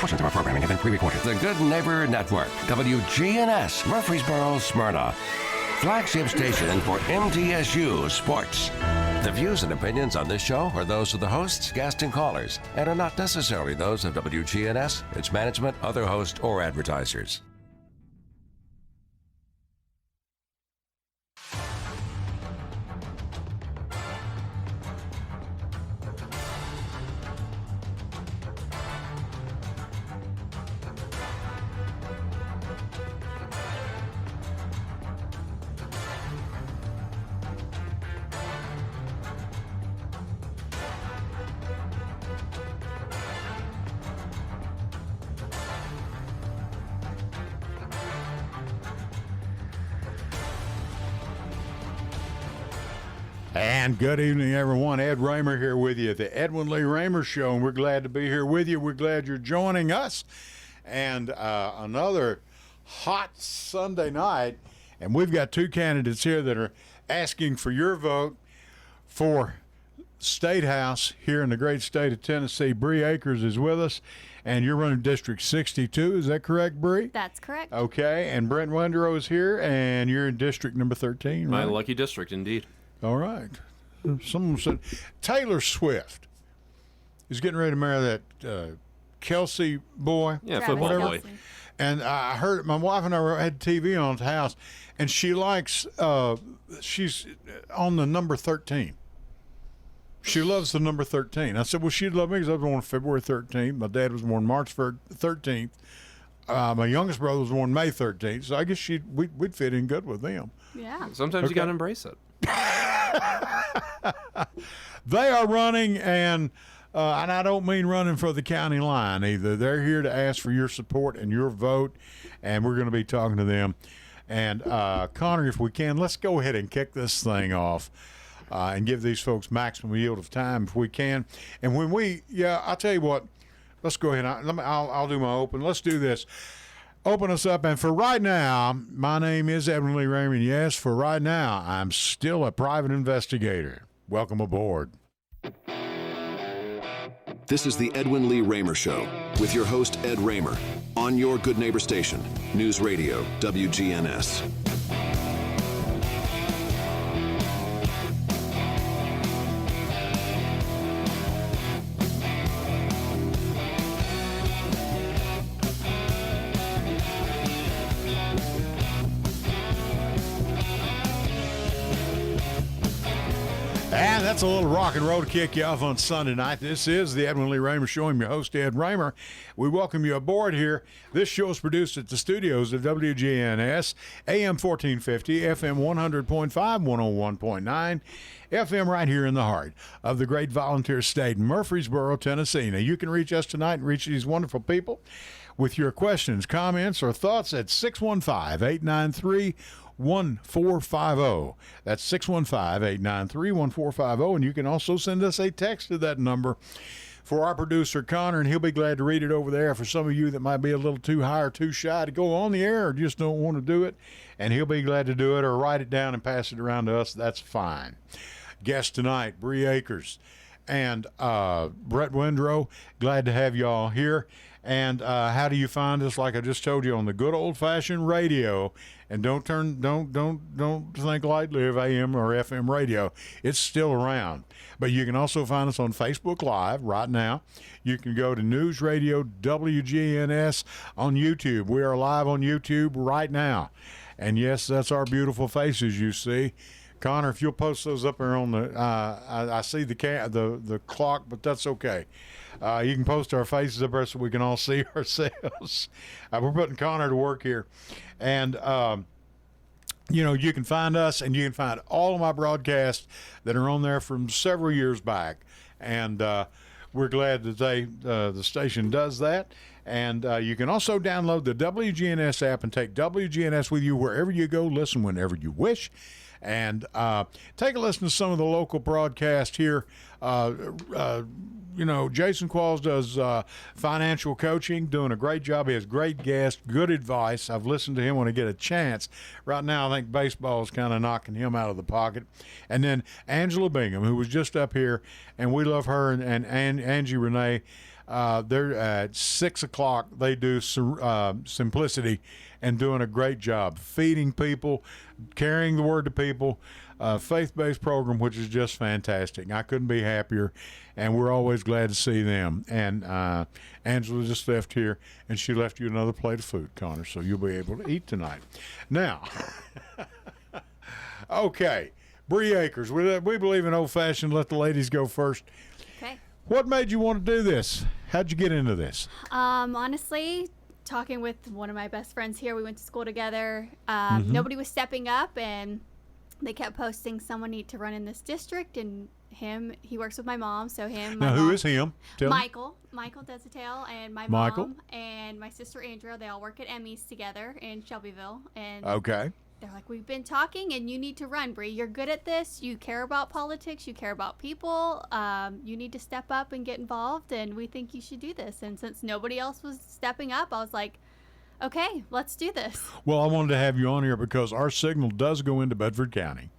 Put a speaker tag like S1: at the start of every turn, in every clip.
S1: Portions of our programming have been pre-recorded. The Good Neighbor Network, WGNS, Murfreesboro, Smyrna. Flagship station for MTSU Sports. The views and opinions on this show are those of the hosts, guests, and callers, and are not necessarily those of WGNS, its management, other hosts, or advertisers.
S2: And good evening, everyone. Ed Raymer here with you at the Edwin Lee Raymer Show, and we're glad to be here with you. We're glad you're joining us. And another hot Sunday night, and we've got two candidates here that are asking for your vote for State House here in the great state of Tennessee. Bree Akers is with us, and you're running District 62. Is that correct, Bree?
S3: That's correct.
S2: Okay, and Brent Wendrow is here, and you're in District number 13,
S4: My
S2: right?
S4: lucky district, indeed.
S2: All right. Someone said Taylor Swift is getting ready to marry that Kelsey boy.
S4: Yeah,
S3: Travis
S4: football boy.
S3: Kelce.
S2: And I heard my wife and I had TV on at the house, and she likes, she's on the number 13. She loves the number 13. I said, well, she'd love me because I was born February 13th. My dad was born March 13th. My youngest brother was born May 13th. So I guess we'd fit in good with them.
S3: Yeah.
S4: Sometimes you got to embrace it.
S2: They are running, and I don't mean running for the county line either. They're here to ask for your support and your vote, and we're going to be talking to them. And Connor, if we can, let's go ahead and kick this thing off and give these folks maximum yield of time if we can. And when I'll tell you what, let's go ahead. I'll do my open. Let's do this. Open us up, and for right now, my name is Edwin Lee Raymer, and yes, for right now, I'm still a private investigator. Welcome aboard.
S5: This is the Edwin Lee Raymer Show with your host, Ed Raymer, on your Good Neighbor station, News Radio, WGNS.
S2: And that's a little rock and roll to kick you off on Sunday night. This is the Edwin Lee Raymer Show. I'm your host, Ed Raymer. We welcome you aboard here. This show is produced at the studios of WGNS, AM 1450, FM 100.5, 101.9, FM right here in the heart of the great volunteer state, Murfreesboro, Tennessee. Now, you can reach us tonight and reach these wonderful people with your questions, comments, or thoughts at 615-893-1450. That's 615-893-1450. And you can also send us a text to that number for our producer, Connor, and he'll be glad to read it over there for some of you that might be a little too high or too shy to go on the air or just don't want to do it. And he'll be glad to do it or write it down and pass it around to us. That's fine. Guest tonight, Bree Akers and Brett Wendrow. Glad to have y'all here. And how do you find us? Like I just told you, on the good old-fashioned radio. And don't think lightly of AM or FM radio. It's still around. But you can also find us on Facebook Live right now. You can go to News Radio WGNS on YouTube. We are live on YouTube right now. And yes, that's our beautiful faces you see. Connor, if you'll post those up there on the, I see the clock, but that's okay. You can post our faces up there so we can all see ourselves. We're putting Connor to work here. And, you can find us, and you can find all of my broadcasts that are on there from several years back. And we're glad that the station does that. And you can also download the WGNS app and take WGNS with you wherever you go. Listen whenever you wish. And take a listen to some of the local broadcasts here. Jason Qualls does financial coaching, doing a great job. He has great guests, good advice. I've listened to him when I get a chance. Right now, I think baseball is kind of knocking him out of the pocket. And then Angela Bingham, who was just up here, and we love her, and Angie Renee. They're at 6 o'clock. They do Simplicity and doing a great job feeding people, carrying the word to people. Faith-based program, which is just fantastic. I couldn't be happier, and we're always glad to see them. And Angela just left here, and she left you another plate of food, Connor, so you'll be able to eat tonight. Now, okay, Bree Akers. We believe in old-fashioned. Let the ladies go first.
S3: Okay.
S2: What made you want to do this? How'd you get into this?
S3: Honestly, talking with one of my best friends here, we went to school together. Nobody was stepping up, and they kept posting someone need to run in this district, and he works with my mom, so him.
S2: Now, who is him? Tell me.
S3: Michael Desautel, and my
S2: Michael.
S3: mom and my sister Andrea. They all work at Emmy's together in Shelbyville, and
S2: Okay.
S3: they're like, we've been talking, and you need to run, Bree. You're good at this. You care about politics. You care about people. You need to step up and get involved, and we think you should do this. And since nobody else was stepping up, I was like, okay, let's do this.
S2: Well, I wanted to have you on here because our signal does go into Bedford County,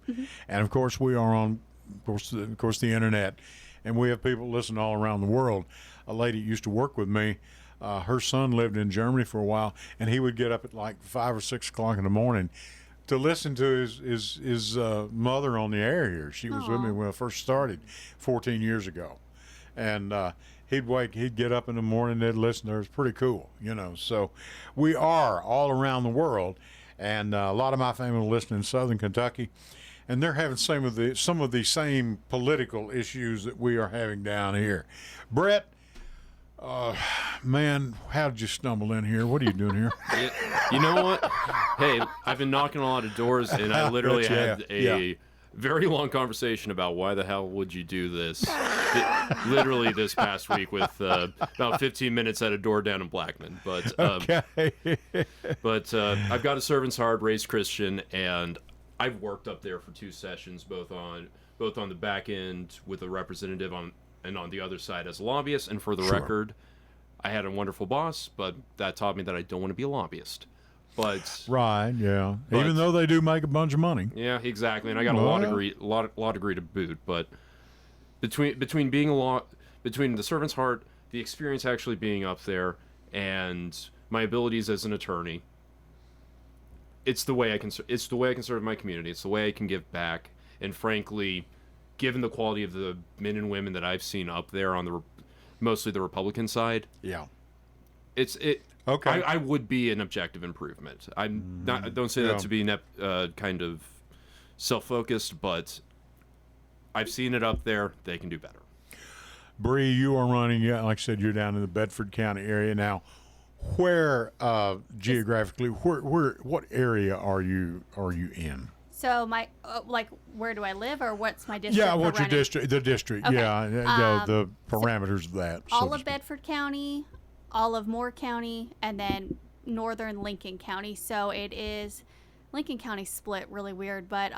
S2: and of course we are on, of course, the internet, and we have people listening all around the world. A lady used to work with me. Her son lived in Germany for a while, and he would get up at like 5 or 6 o'clock in the morning to listen to his mother on the air here. She was with me when I first started 14 years ago, and he'd get up in the morning, they'd listen to her. It's pretty cool, you know. So we are all around the world, and a lot of my family listen in Southern Kentucky, and they're having some of the same political issues that we are having down here. Brett, man, how did you stumble in here? What are you doing here?
S4: You know what? Hey, I've been knocking on a lot of doors, and I literally had a very long conversation about why the hell would you do this. Literally this past week with about 15 minutes at a door down in Blackman. But I've got a servant's heart, raised Christian, and I've worked up there for 2 sessions, both on the back end with a representative and on the other side as a lobbyist. And for the record, I had a wonderful boss, but that taught me that I don't want to be a lobbyist. But
S2: right, yeah. Even though they do make a bunch of money.
S4: Yeah, exactly. And I got a law degree to boot. But between the servant's heart, the experience actually being up there, and my abilities as an attorney, it's the way I can serve my community. It's the way I can give back. And frankly, given the quality of the men and women that I've seen up there on mostly the Republican side, okay. I would be an objective improvement. I don't say that to be kind of self-focused, but I've seen it up there. They can do better.
S2: Bree, you are running. Yeah, like I said, you're down in the Bedford County area now. Where geographically, what area are you in?
S3: So my where do I live, or what's my district?
S2: Yeah, what's your district? The district.
S3: Okay.
S2: Yeah, the parameters of that.
S3: All of Bedford County, all of Moore County, and then northern Lincoln County. So it is Lincoln County split really weird, but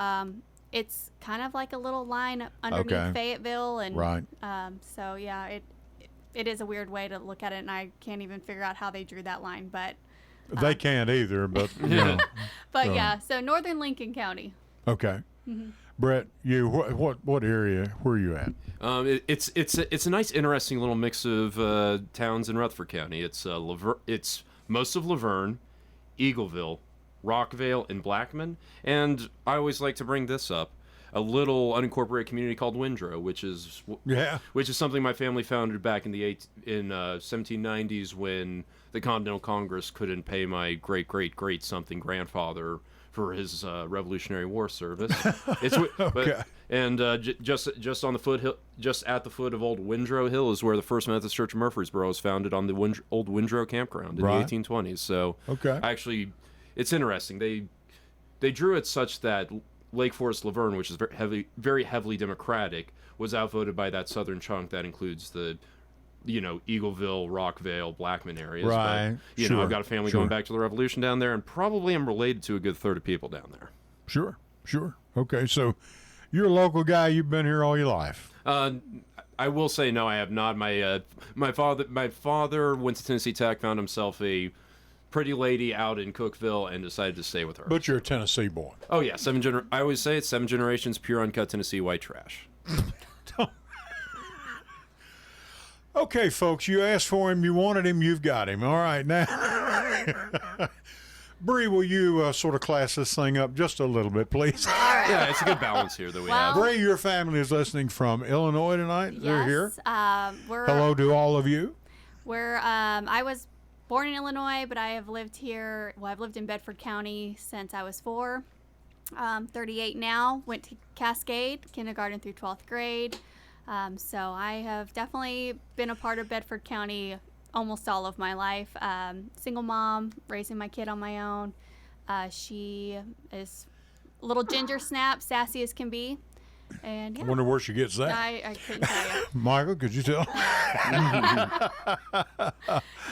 S3: it's kind of like a little line underneath Fayetteville, and
S2: right.
S3: So yeah, it is a weird way to look at it, and I can't even figure out how they drew that line, but
S2: they can't either. But you know,
S3: but yeah, so northern Lincoln County.
S2: Okay. Brett, you what area? Where are you at?
S4: It's a nice, interesting little mix of towns in Rutherford County. It's most of Laverne, Eagleville, Rockvale, and Blackman. And I always like to bring this up: a little unincorporated community called Windrow, which is something my family founded back in the 1790s when the Continental Congress couldn't pay my great something grandfather for his Revolutionary War service. Just on the foothill, just at the foot of Old Windrow Hill, is where the First Methodist Church of Murfreesboro was founded on the Old Windrow Campground in the 1820s. So actually, it's interesting. They drew it such that Lake Forest Laverne, which is very heavily Democratic, was outvoted by that southern chunk that includes the Eagleville, Rockvale, Blackman areas.
S2: Right.
S4: But, I've got a family going back to the Revolution down there, and probably am related to a good third of people down there.
S2: Sure. Okay, so you're a local guy. You've been here all your life.
S4: I will say no, I have not. My father went to Tennessee Tech, found himself a pretty lady out in Cookeville, and decided to stay with her.
S2: But you're a Tennessee boy.
S4: Oh yeah, I always say it's 7 generations, pure uncut Tennessee white trash.
S2: Okay, folks, you asked for him, you wanted him, you've got him. All right, now, Bree, will you sort of class this thing up just a little bit, please?
S4: Yeah, it's a good balance here that we have.
S2: Bree, your family is listening from Illinois tonight. They're here. Hello to all of you.
S3: I was born in Illinois, but I have lived here. Well, I've lived in Bedford County since I was 4. 38 now. Went to Cascade, kindergarten through 12th grade. So I have definitely been a part of Bedford County almost all of my life. Single mom, raising my kid on my own. She is a little ginger snap, sassy as can be. And yeah,
S2: I wonder where she gets that.
S3: I couldn't tell you.
S2: Michael, could you tell?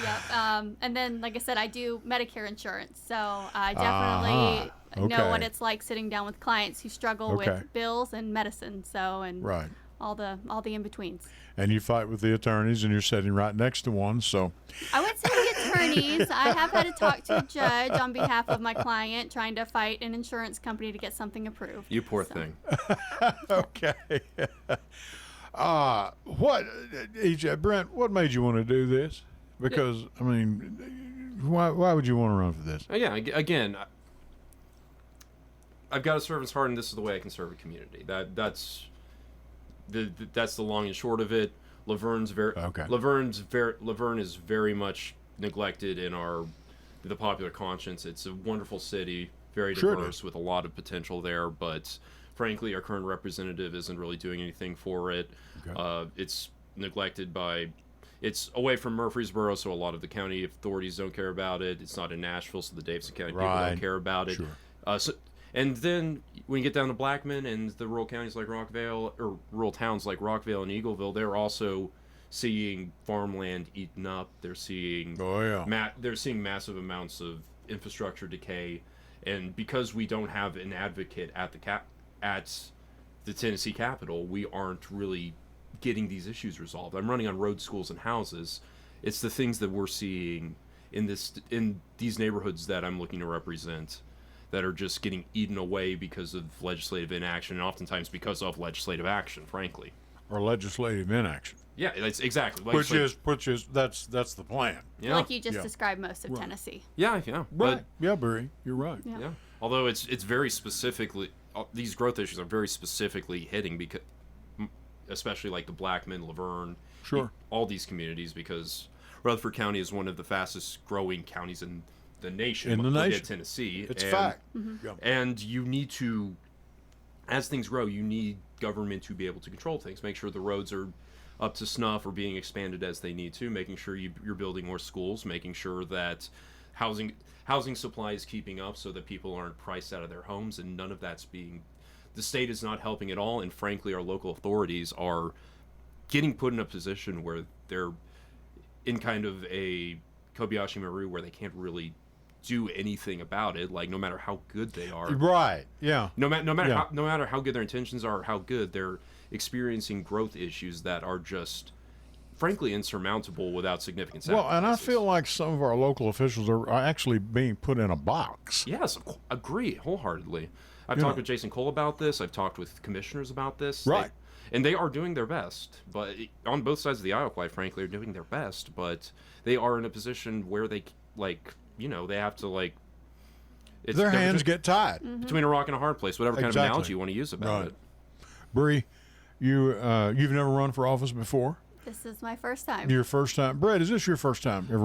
S3: Yep. And then, like I said, I do Medicare insurance. So I definitely know what it's like sitting down with clients who struggle with bills and medicine. So, and
S2: Right.
S3: all the in-betweens.
S2: And you fight with the attorneys, and you're sitting right next to one, so.
S3: I wouldn't say the attorneys. I have had to talk to a judge on behalf of my client trying to fight an insurance company to get something approved.
S4: You poor thing.
S2: Okay. Brent, what made you want to do this? Because, I mean, why would you want to run for this?
S4: Yeah, again, I've got to serve as hard, and this is the way I can serve a community. That's the long and short of it. Laverne is very much neglected in the popular conscience. It's a wonderful city, very diverse, with a lot of potential there, but frankly, our current representative isn't really doing anything for it. Okay. It's neglected it's away from Murfreesboro, so a lot of the county authorities don't care about it. It's not in Nashville, so the Davidson County people don't care about it. Sure. And then when you get down to Blackman and the rural counties like Rockvale, or rural towns like Rockvale and Eagleville, they're also seeing farmland eaten up. They're seeing they're seeing massive amounts of infrastructure decay, and because we don't have an advocate at the Tennessee Capitol, we aren't really getting these issues resolved. I'm running on road, schools, and houses. It's the things that we're seeing in these neighborhoods that I'm looking to represent that are just getting eaten away because of legislative inaction, and oftentimes because of legislative action, frankly.
S2: Or legislative inaction.
S4: Yeah, that's exactly.
S2: Which is that's the plan.
S3: Yeah. Like you just described most of Tennessee.
S4: Yeah.
S2: Right. Yeah, Barry, you're right.
S4: Yeah. Although it's very specifically, these growth issues are very specifically hitting, because, especially like the Blackman, Laverne, all these communities, because Rutherford County is one of the fastest growing counties in the nation, Tennessee.
S2: It's a fact.
S4: And you need to, as things grow, you need government to be able to control things, make sure the roads are up to snuff or being expanded as they need to, making sure you're building more schools, making sure that housing supply is keeping up so that people aren't priced out of their homes, and none of that's the state is not helping at all, and frankly our local authorities are getting put in a position where they're in kind of a Kobayashi Maru where they can't really do anything about it. Like, no matter how good they are,
S2: right? Yeah.
S4: No matter how good their intentions are, or how good, they're experiencing growth issues that are just, frankly, insurmountable without significant sacrifices.
S2: Well, and I feel like some of our local officials are actually being put in a box.
S4: Yes, agree wholeheartedly. I've talked with Jason Cole about this. I've talked with commissioners about this.
S2: Right.
S4: And they are doing their best, but on both sides of the aisle, quite frankly, are doing their best. But they are in a position where they, they have to,
S2: their hands get tied.
S4: Between a rock and a hard place, whatever kind of analogy you want to use about it.
S2: Bree, you've never run for office before?
S3: This is my first time.
S2: Your first time. Brett, is this your first time ever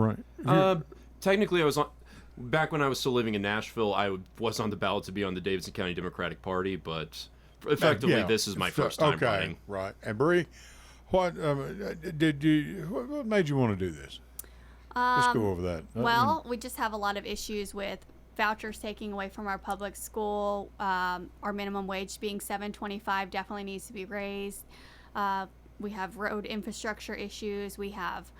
S2: running?
S4: Technically, I was on. Back when I was still living in Nashville, I was on the ballot to be on the Davidson County Democratic Party, but effectively, this is my first time running.
S2: Right. And Bree, what made you want to do this? Let's go over that.
S3: Well, we just have a lot of issues with vouchers taking away from our public school. Our minimum wage being $7.25 definitely needs to be raised. We have road infrastructure issues. We have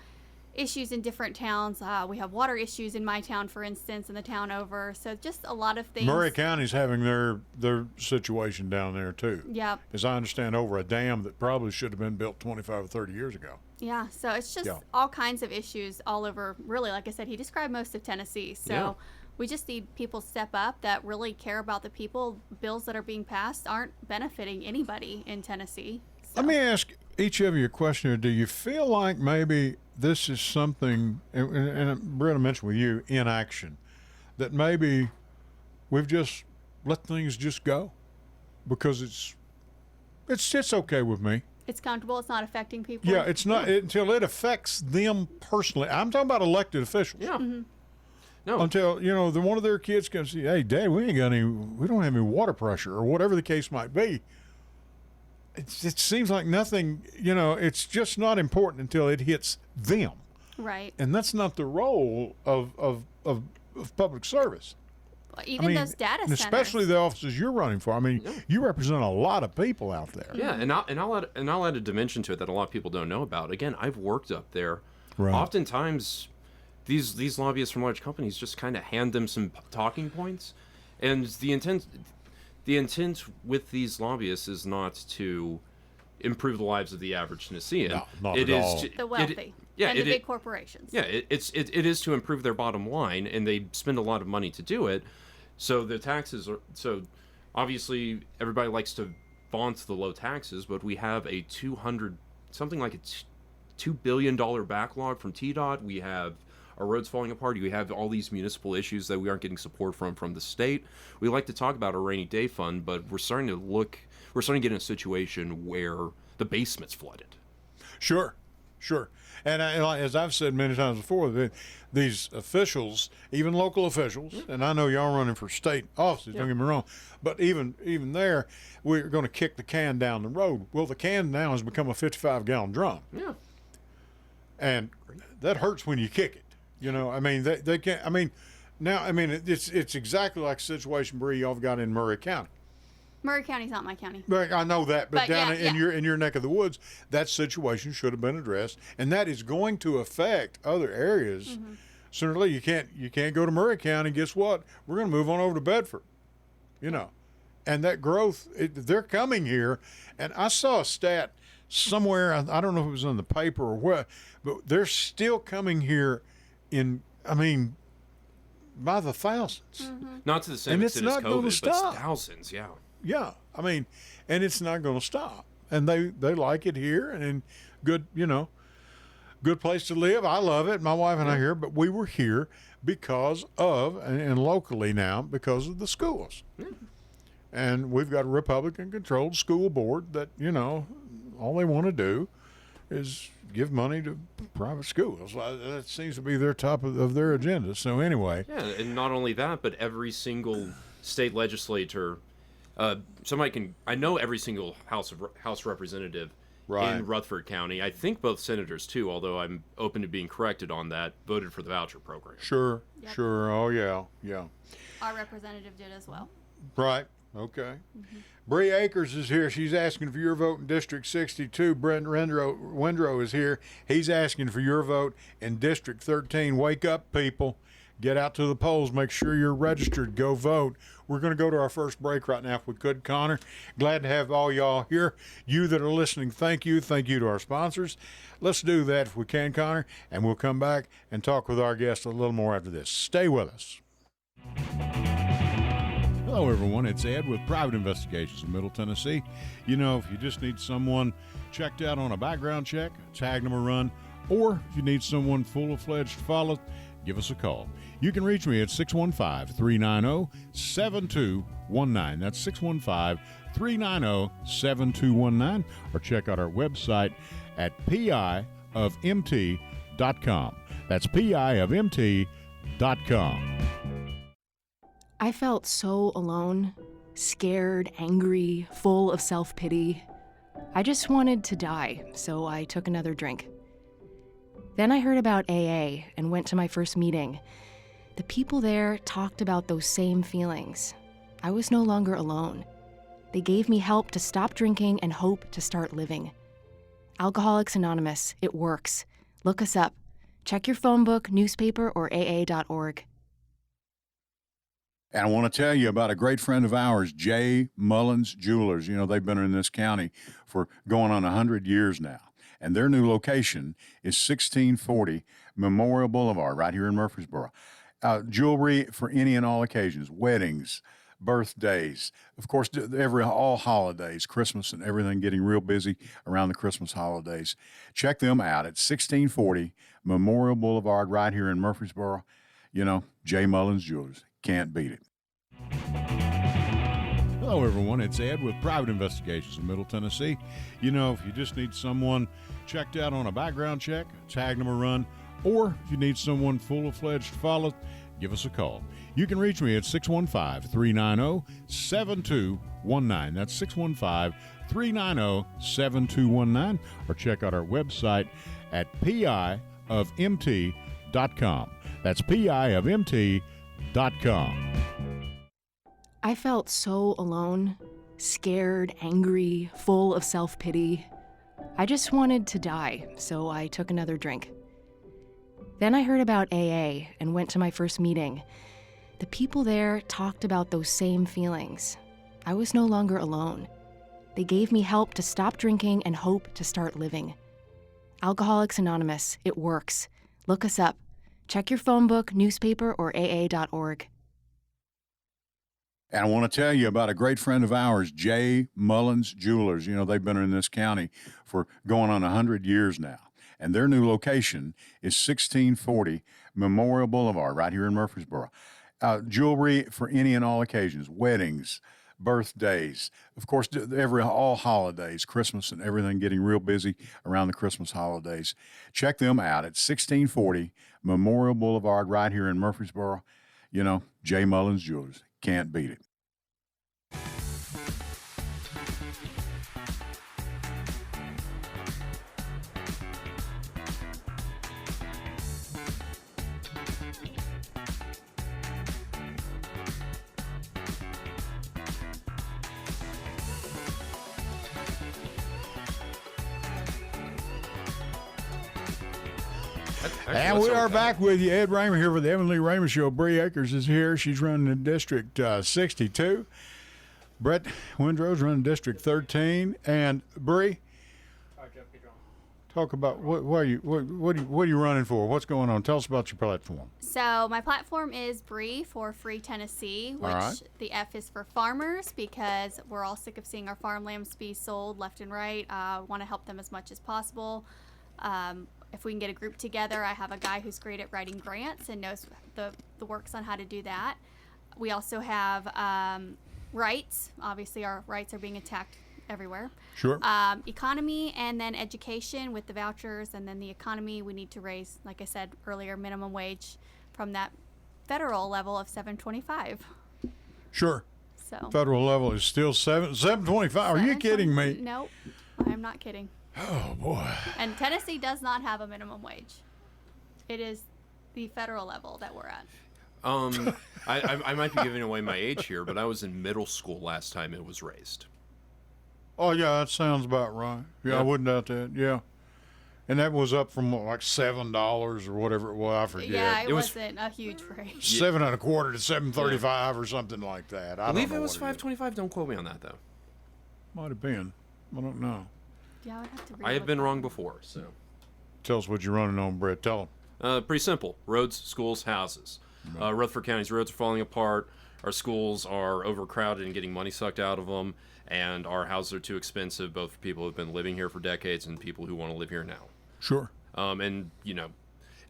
S3: issues in different towns. We have water issues in my town, for instance, and the town over. So just a lot of things.
S2: Murray County's having their situation down there too.
S3: Yep.
S2: As I understand, over a dam that probably should have been built 25 or 30 years ago.
S3: Yeah, so it's just all kinds of issues all over. Really, like I said, he described most of Tennessee. So we just need people to step up that really care about the people. Bills that are being passed aren't benefiting anybody in Tennessee. So.
S2: Let me ask, each of you a question here. Do you feel like maybe this is something, and Brenda mentioned with you, inaction, that maybe we've just let things just go because it's okay with me.
S3: It's comfortable. It's not affecting people.
S2: Yeah, it's not until it affects them personally. I'm talking about elected officials.
S4: Yeah.
S3: Mm-hmm.
S4: No.
S2: Until one of their kids can see, hey, Dad, we don't have any water pressure, or whatever the case might be. It seems like nothing. It's just not important until it hits them,
S3: Right.
S2: and that's not the role of public service.
S3: Even those data
S2: and
S3: centers.
S2: especially the offices you're running for. I mean, you represent a lot of people out there.
S4: Yeah, and I'll add a dimension to it that a lot of people don't know about. Again, I've worked up there.
S2: Right.
S4: Oftentimes, these lobbyists from large companies just kind of hand them some talking points, and the intent with these lobbyists is not to improve the lives of the average Tennessean.
S2: No, not
S4: It
S2: at
S4: is
S2: all.
S4: to-
S3: The wealthy.
S4: yeah,
S3: and the
S4: it-
S3: big corporations.
S4: Yeah, it is to improve their bottom line, and they spend a lot of money to do it. So the taxes are obviously everybody likes to vaunt the low taxes, but we have a $2 billion backlog from TDOT. We have our roads falling apart. We have all these municipal issues that we aren't getting support from the state. We like to talk about a rainy day fund, but we're starting to get in a situation where the basement's flooded.
S2: Sure. And as I've said many times before, these officials, even local officials, and I know y'all running for state offices, don't get me wrong, but even there, we're going to kick the can down the road. Well, the can now has become a 55-gallon drum.
S4: Yeah.
S2: And that hurts when you kick it. I mean, they can't. I mean, now, it's exactly like the situation, Bree, y'all have got in Murray County.
S3: Murray County's not my county.
S2: But I know that, but down
S3: yeah.
S2: in your neck of the woods, that situation should have been addressed, and that is going to affect other areas.
S3: Mm-hmm.
S2: Sooner or later, you can't go to Murray County. Guess what? We're going to move on over to Bedford. And that growth, they're coming here, and I saw a stat somewhere. I don't know if it was in the paper or what, but they're still coming here by the thousands.
S3: Mm-hmm.
S4: Not to the same
S2: And it's
S4: extent as
S2: not gonna
S4: COVID,
S2: stop.
S4: but thousands, yeah.
S2: Yeah, and it's not going to stop. And they like it here, and good place to live. I love it. My wife and I here, but we were here because of, and locally now, because of the schools. And we've got a Republican-controlled school board that, all they want to do is give money to private schools. That seems to be their top of their agenda. So anyway.
S4: Yeah, and not only that, but every single state legislator, I know every single House representative
S2: Right.
S4: in Rutherford County. I think both senators too, although I'm open to being corrected on that, voted for the voucher program.
S2: Sure.
S3: Yep.
S2: Sure. Oh, yeah.
S3: Our representative did as well.
S2: Right. Okay. Bree Akers is here. She's asking for your vote in District 62. Brent Windrow is here. He's asking for your vote in District 13. Wake up, people. Get out to the polls. Make sure you're registered. Go vote. We're going to go to our first break right now if we could, Connor. Glad to have all y'all here. You that are listening, thank you. Thank you to our sponsors. Let's do that if we can, Connor, and we'll come back and talk with our guest a little more after this. Stay with us. Hello, everyone. It's Ed with Private Investigations in Middle Tennessee. If you just need someone checked out on a background check, tag them a run, or if you need someone full-fledged to follow, give us a call. You can reach me at 615-390-7219. That's 615-390-7219, or check out our website at piofmt.com. That's piofmt.com.
S6: I felt so alone, scared, angry, full of self-pity. I just wanted to die, so I took another drink. Then I heard about AA and went to my first meeting. The people there talked about those same feelings. I was no longer alone. They gave me help to stop drinking and hope to start living. Alcoholics Anonymous, it works. Look us up. Check your phone book, newspaper, or aa.org.
S2: And I want to tell you about a great friend of ours, J. Mullins Jewelers. They've been in this county for going on 100 years now. And their new location is 1640 Memorial Boulevard right here in Murfreesboro. Jewelry for any and all occasions, weddings, birthdays. Of course, all holidays, Christmas and everything getting real busy around the Christmas holidays. Check them out at 1640 Memorial Boulevard right here in Murfreesboro. You know, J. Mullins Jewelers. Can't beat it. Hello, everyone. It's Ed with Private Investigations in Middle Tennessee. You know, if you just need someone checked out on a background check, tag them a run, or if you need someone full-fledged to follow, give us a call. You can reach me at 615-390-7219. That's 615-390-7219. Or check out our website at piofmt.com. That's piofmt.com.
S6: I felt so alone, scared, angry, full of self-pity. I just wanted to die, so I took another drink. Then I heard about AA and went to my first meeting. The people there talked about those same feelings. I was no longer alone. They gave me help to stop drinking and hope to start living. Alcoholics Anonymous, it works. Look us up. Check your phone book, newspaper, or aa.org.
S2: And I want to tell you about a great friend of ours, J. Mullins Jewelers. You know, they've been in this county for going on 100 years now. And their new location is 1640 Memorial Boulevard right here in Murfreesboro. Jewelry for any and all occasions, weddings, birthdays, of course, all holidays, Christmas and everything getting real busy around the Christmas holidays. Check them out at 1640 Memorial Boulevard right here in Murfreesboro. You know, J. Mullins Jewelers. Can't beat it. And we are back with you. Ed Raymer here for the Evan Lee Raymer Show. Bree Akers is here. She's running in District 62. Brett Windrow's running District 13. And Bree, talk about what are you running for? What's going on? Tell us about your platform.
S3: So my platform is Bree for Free Tennessee, which the F is for farmers, because we're all sick of seeing our farmlands be sold left and right. Want to help them as much as possible. If we can get a group together, I have a guy who's great at writing grants and knows the works on how to do that. We also have rights. Obviously, our rights are being attacked everywhere.
S2: Sure.
S3: Economy, and then education with the vouchers, and then the economy. We need to raise, like I said earlier, minimum wage from that federal level of $7.25.
S2: Sure.
S3: So
S2: federal level is still $7.25. Are you kidding me?
S3: Nope, I'm not kidding.
S2: Oh boy.
S3: And Tennessee does not have a minimum wage. It is the federal level that we're at.
S4: I might be giving away my age here, but I was in middle school last time it was raised.
S2: Oh yeah, that sounds about right. Yeah, I wouldn't doubt that. Yeah. And that was up from like $7 or whatever it was. I forget.
S3: Yeah, it wasn't a huge raise.
S2: $7.25 to $7.35 or something like that. I
S4: believe
S2: don't know
S4: it was $5.25. Don't quote me on that though.
S2: Might have been. I don't know.
S3: Yeah, I would have to.
S4: I have been wrong before, so.
S2: Tell us what you're running on, Brett. Tell them.
S4: Pretty simple: roads, schools, houses. Rutherford County's roads are falling apart. Our schools are overcrowded and getting money sucked out of them, and our houses are too expensive, both for people who've been living here for decades and people who want to live here now.
S2: Sure.
S4: And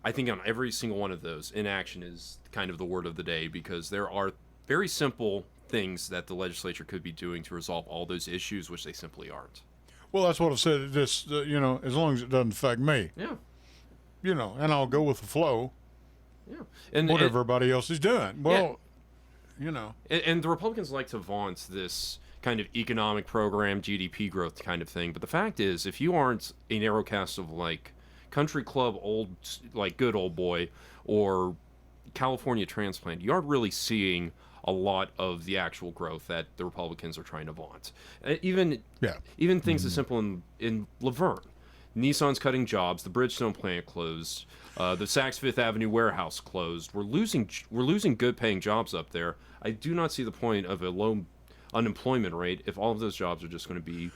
S4: I think on every single one of those, inaction is kind of the word of the day, because there are very simple things that the legislature could be doing to resolve all those issues, which they simply aren't.
S2: Well, that's what I said. Just as long as it doesn't affect me.
S4: Yeah.
S2: And I'll go with the flow.
S4: Yeah. And
S2: what everybody else is doing. Well,
S4: And the Republicans like to vaunt this kind of economic program, GDP growth kind of thing. But the fact is, if you aren't a narrowcast of like Country Club Good Old Boy or California Transplant, you aren't really seeing a lot of the actual growth that the Republicans are trying to vaunt. Even things as simple in Laverne. Nissan's cutting jobs. The Bridgestone plant closed. The Saks Fifth Avenue warehouse closed. We're losing good-paying jobs up there. I do not see the point of a low unemployment rate if all of those jobs are just going to be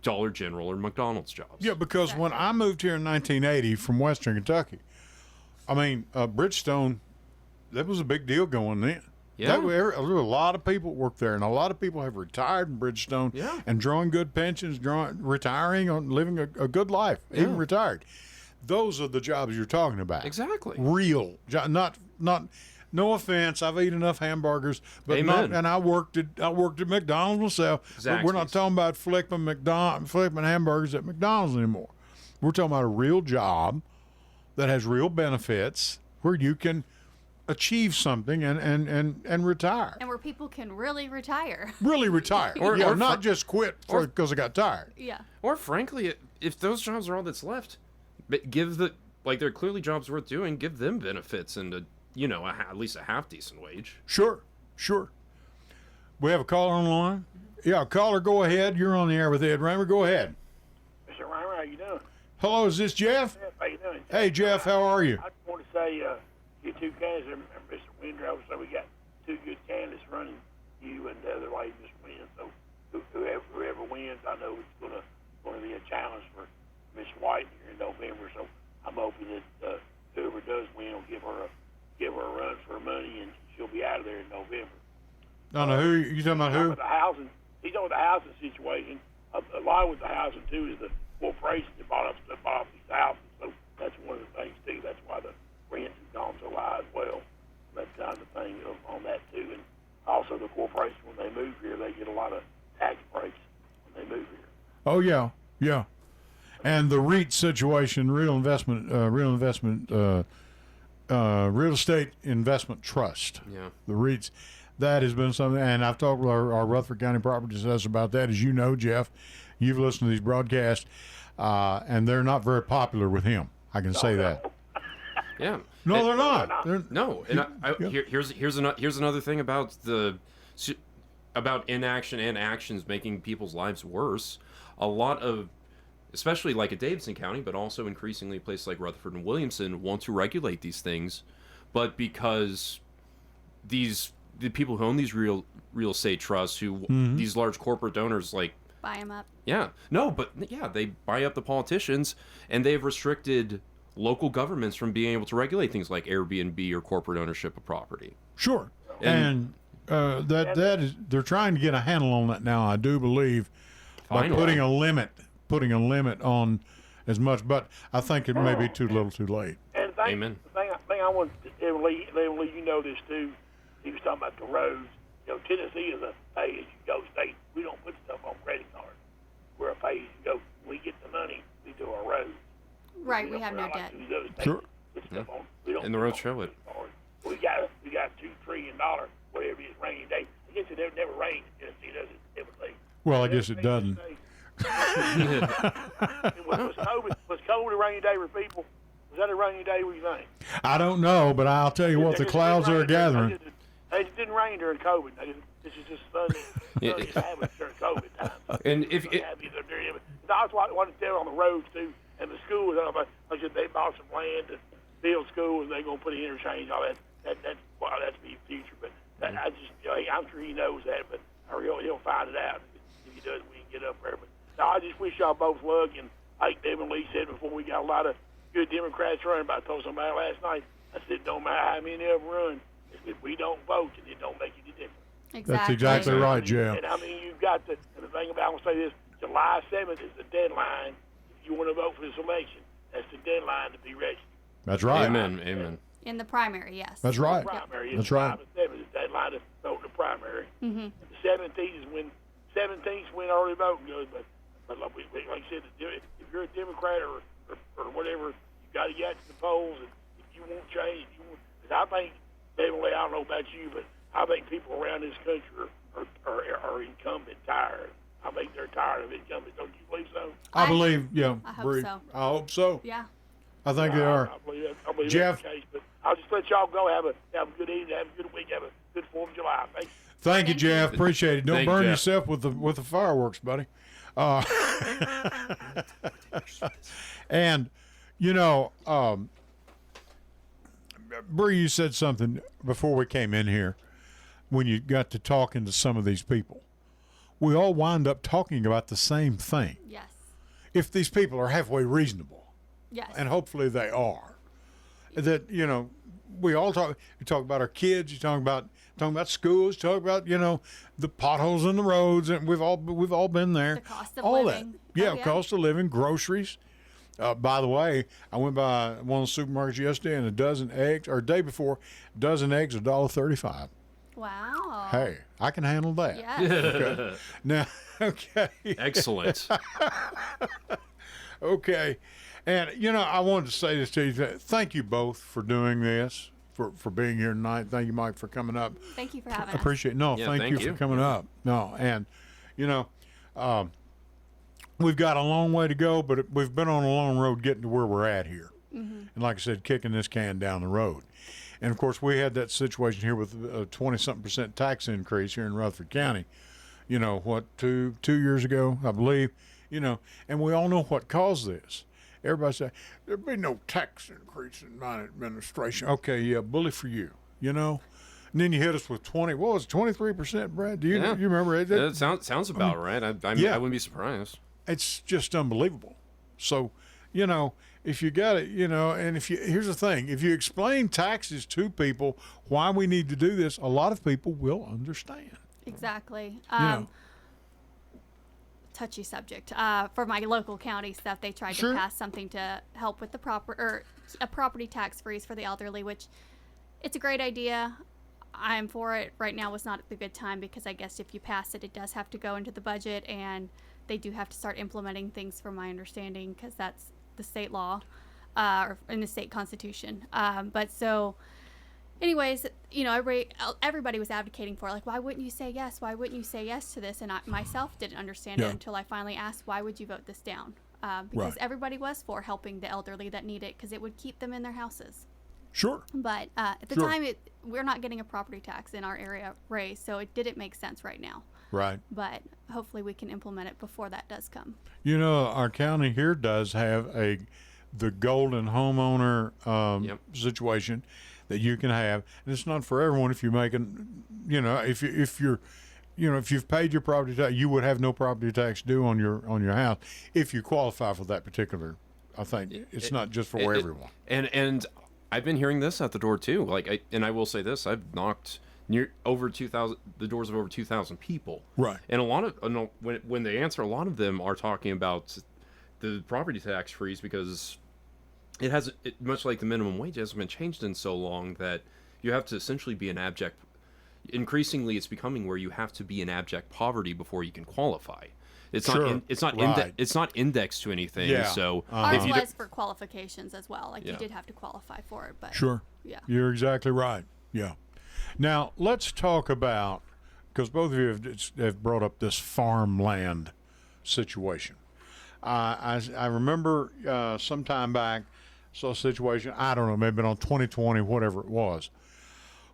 S4: Dollar General or McDonald's jobs.
S2: Yeah, because when I moved here in 1980 from Western Kentucky, Bridgestone, that was a big deal going then.
S4: Yeah.
S2: There are a lot of people that work there, and a lot of people have retired in Bridgestone
S4: Yeah.
S2: and drawing good pensions, retiring, on living a good life, even retired. Those are the jobs you're talking about.
S4: Exactly.
S2: Real, not. No offense, I've eaten enough hamburgers, but
S4: Amen.
S2: and I worked at McDonald's myself. But we're not
S4: Zaxby's.
S2: talking about flipping hamburgers at McDonald's anymore. We're talking about a real job that has real benefits where you can achieve something and retire.
S3: And where people can really retire.
S2: Really retire.
S4: Or
S2: not just quit because I got tired.
S3: Yeah.
S4: Or frankly, if those jobs are all that's left, but give they're clearly jobs worth doing. Give them benefits and at least a half decent wage.
S2: Sure. We have a caller on the line. Yeah, caller, go ahead. You're on the air with Ed Raymer. Go ahead.
S7: Mr. Raymer, how you doing?
S2: Hello, is this Jeff?
S7: Jeff, how you doing?
S2: Hey, Jeff, how are you?
S7: I just want to say, you two candidates, and Mr. Windrow, so we got two good candidates running, you and the other lady, Mr. Wynn. So whoever wins, I know it's going to be a challenge for Miss White here in November. So I'm hoping that whoever does win will give her a run for her money, and she'll be out of there in November.
S2: I don't know who you talking about. Who?
S7: With the housing, he's on the housing situation. A lot with the housing too is the corporation that bought up these houses. So that's one of the things too. That's why the rents have gone so high as well. That's kind of the thing on that too. And also the corporation, when they move here, they get a lot of tax breaks when they move here.
S2: Oh yeah. And the REIT situation, real estate investment trust.
S4: Yeah.
S2: The REITs, that has been something, and I've talked with our Rutherford County property assessor about that. As you know, Jeff, you've listened to these broadcasts, and they're not very popular with him. I can say that.
S4: Yeah.
S2: No, they're not.
S4: No, and here's another thing about about inaction and actions making people's lives worse. A lot of, especially like at Davidson County, but also increasingly places like Rutherford and Williamson want to regulate these things, but because the people who own these real estate trusts, these large corporate donors,
S3: Buy them up.
S4: they buy up the politicians, and they've restricted local governments from being able to regulate things like Airbnb or corporate ownership of property.
S2: Sure. And that is, they're trying to get a handle on that now, I do believe, by putting a limit on as much, but I think it may be too little too late.
S7: And
S4: Amen.
S7: The thing I want to Lee, you know this too. He was talking about the roads. Tennessee is a pay-as-you-go state. We don't put stuff on credit cards. We're a pay-as-you-go. We get the money. We do our roads.
S3: Right, we have no debt.
S2: Sure.
S4: And the roads show it.
S7: We got $2 trillion, whatever it is, rainy day. I guess it never rains in Tennessee, does it? Typically.
S2: Well, I guess it doesn't.
S7: Was COVID a rainy day for people? Was that a rainy day? What do you think?
S2: I don't know, but I'll tell you what, the clouds are gathering.
S7: It didn't rain during COVID. This is just sunny habits during COVID time.
S4: And if
S7: that's what I want to tell on the roads too, and the schools. Like they bought some land to build schools, and they're going to put an interchange. All that. That's the future. But I just, I'm sure he knows that, but he'll find it out. If he does, we can get up there. But no, I just wish y'all both luck. And like Devin Lee said before, we got a lot of good Democrats running. But I told somebody last night, I said, don't matter how many of them run, if we don't vote, and it don't make any difference.
S3: Exactly.
S2: That's exactly right, Jeff.
S7: And I mean, you've got and the thing about, I'm going to say this, July 7th is the deadline. If you want to vote for this election, that's the deadline to be registered.
S2: That's right.
S4: Amen.
S3: In the primary, yes.
S2: That's right.
S7: The primary is
S2: That's right.
S7: 7th is the deadline to vote in the primary.
S3: Mm-hmm.
S7: And the 17th is when early voting goes. But like I said, if you're a Democrat or whatever, you got to get to the polls. And if you want change, because I think, David Lee, I don't know about you, but I think people around this country are incumbent tired. I think they're tired of incumbent. Don't you believe so?
S2: I believe, yeah.
S3: I hope so.
S2: I hope so.
S3: Yeah.
S2: I think they are.
S7: I believe
S2: Jeff.
S7: that's the case. But I'll just let y'all go. Have a good evening. Have a good week. Have a good 4th of July. Thanks.
S2: Thank you, Jeff. Appreciate it. Don't
S4: Thank you,
S2: burn
S4: Jeff.
S2: yourself with the fireworks, buddy. And, Bree, you said something before we came in here when you got to talking to some of these people. We all wind up talking about the same thing.
S3: Yes.
S2: If these people are halfway reasonable,
S3: Yes.
S2: and hopefully they are, that, we all talk. You talk about our kids. You talk about schools. You talk about the potholes in the roads, and we've all been there.
S3: The cost of
S2: all
S3: living.
S2: that. Yeah,
S3: Oh, yeah.
S2: cost of living, groceries. By the way, I went by one of the supermarkets yesterday, and a dozen eggs, or day before, dozen eggs, $1.35.
S3: Wow.
S2: Hey, I can handle that.
S3: Yes.
S2: Okay. Now, okay.
S4: Excellent.
S2: Okay. And, I wanted to say this to you. Thank you both for doing this, for being here tonight. Thank you, Mike, for coming up.
S3: Thank you for having
S2: I
S3: us.
S2: appreciate it. No,
S4: Yeah,
S2: thank you
S4: thank you.
S2: for coming up. No, and, we've got a long way to go, but we've been on a long road getting to where we're at here. And like I said, kicking this can down the road. And, of course, we had that situation here with a 20-something% tax increase here in Rutherford County, 2 years ago, I believe, and we all know what caused this. Everybody say, there'd be no tax increase in my administration. Okay, yeah, bully for you, And then you hit us with 23%, Brad? Do you remember it?
S4: That sounds about right. I wouldn't be surprised.
S2: It's just unbelievable. So, if you got it, and here's the thing, if you explain taxes to people why we need to do this, a lot of people will understand.
S3: Exactly.
S2: know.
S3: Touchy subject. For my local county stuff, they tried
S2: Sure.
S3: to pass something to help with a property tax freeze for the elderly, which it's a great idea. I'm for it. Right now was not the good time because I guess if you pass it, it does have to go into the budget, and they do have to start implementing things, from my understanding, because that's the state law, or in the state constitution. But so, anyways, everybody was advocating for it. Like, why wouldn't you say yes? Why wouldn't you say yes to this? And I myself didn't understand
S2: Yeah.
S3: it until I finally asked, why would you vote this down? Because
S2: Right.
S3: everybody was for helping the elderly that need it, because it would keep them in their houses.
S2: Sure.
S3: But at the
S2: Sure.
S3: time, we're not getting a property tax in our area raised, so it didn't make sense right now.
S2: Right.
S3: But hopefully we can implement it before that does come.
S2: Our county here does have the golden homeowner
S4: Yep.
S2: situation that you can have, and it's not for everyone. If you're making, if you've paid your property tax, you would have no property tax due on your house if you qualify for that particular. I think it's not just for everyone.
S4: And I've been hearing this at the door too. I will say this: I've knocked near over 2,000 the doors of over 2,000 people.
S2: Right.
S4: And a lot of when they answer, a lot of them are talking about the property tax freeze because it hasn't, much like the minimum wage, hasn't been changed in so long that you have to essentially be an abject. Increasingly, it's becoming where you have to be in abject poverty before you can qualify. It's
S2: Sure.
S4: not. It's not.
S2: Right.
S4: It's not indexed to anything.
S2: Yeah.
S4: So
S3: Ours
S4: if you
S3: was for qualifications as well. Like,
S4: Yeah.
S3: you did have to qualify for it, but
S2: Sure.
S3: yeah.
S2: You're exactly right. Yeah. Now, let's talk about, because both of you have brought up this farmland situation. I remember some time back, saw a situation, I don't know, maybe on 2020, whatever it was,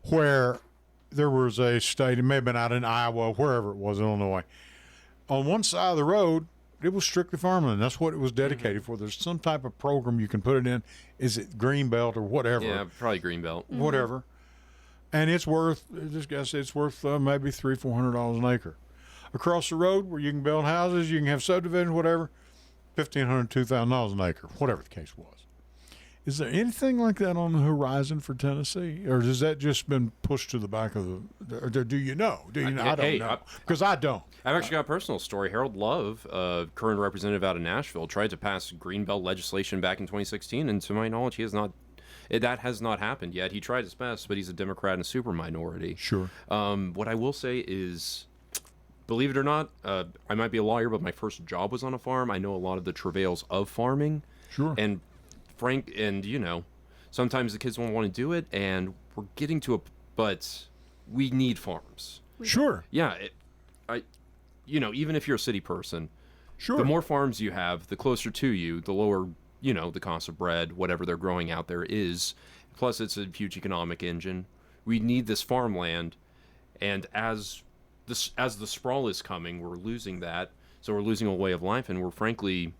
S2: where there was a state, it may have been out in Iowa, wherever it was, Illinois. On one side of the road, it was strictly farmland. That's what it was dedicated for. There's some type of program you can put it in. Is it Greenbelt or whatever?
S4: yeah, probably Greenbelt.
S2: Whatever. And it's worth, this guy said it's worth maybe $300-400 an acre. Across the road where you can build houses, you can have subdivisions, whatever, $1,500-2,000 an acre, whatever the case was. Is there anything like that on the horizon for Tennessee, or has that just been pushed to the back of the? Or do you know? Do you know? I don't know, because I don't.
S4: I've actually got a personal story. Harold Love, current representative out of Nashville, tried to pass Greenbelt legislation back in 2016, and to my knowledge, he has not. That has not happened yet. He tried his best, but he's a Democrat and a super minority.
S2: Sure.
S4: What I will say is, believe it or not, I might be a lawyer, but my first job was on a farm. I know a lot of the travails of farming.
S2: Sure.
S4: And sometimes the kids won't want to do it, and we're getting to but we need farms.
S2: Sure.
S4: Yeah, even if you're a city person,
S2: Sure.
S4: the more farms you have, the closer to you, the lower, the cost of bread, whatever they're growing out there is. Plus, it's a huge economic engine. We need this farmland, and as the sprawl is coming, we're losing that. So we're losing a way of life, and we're frankly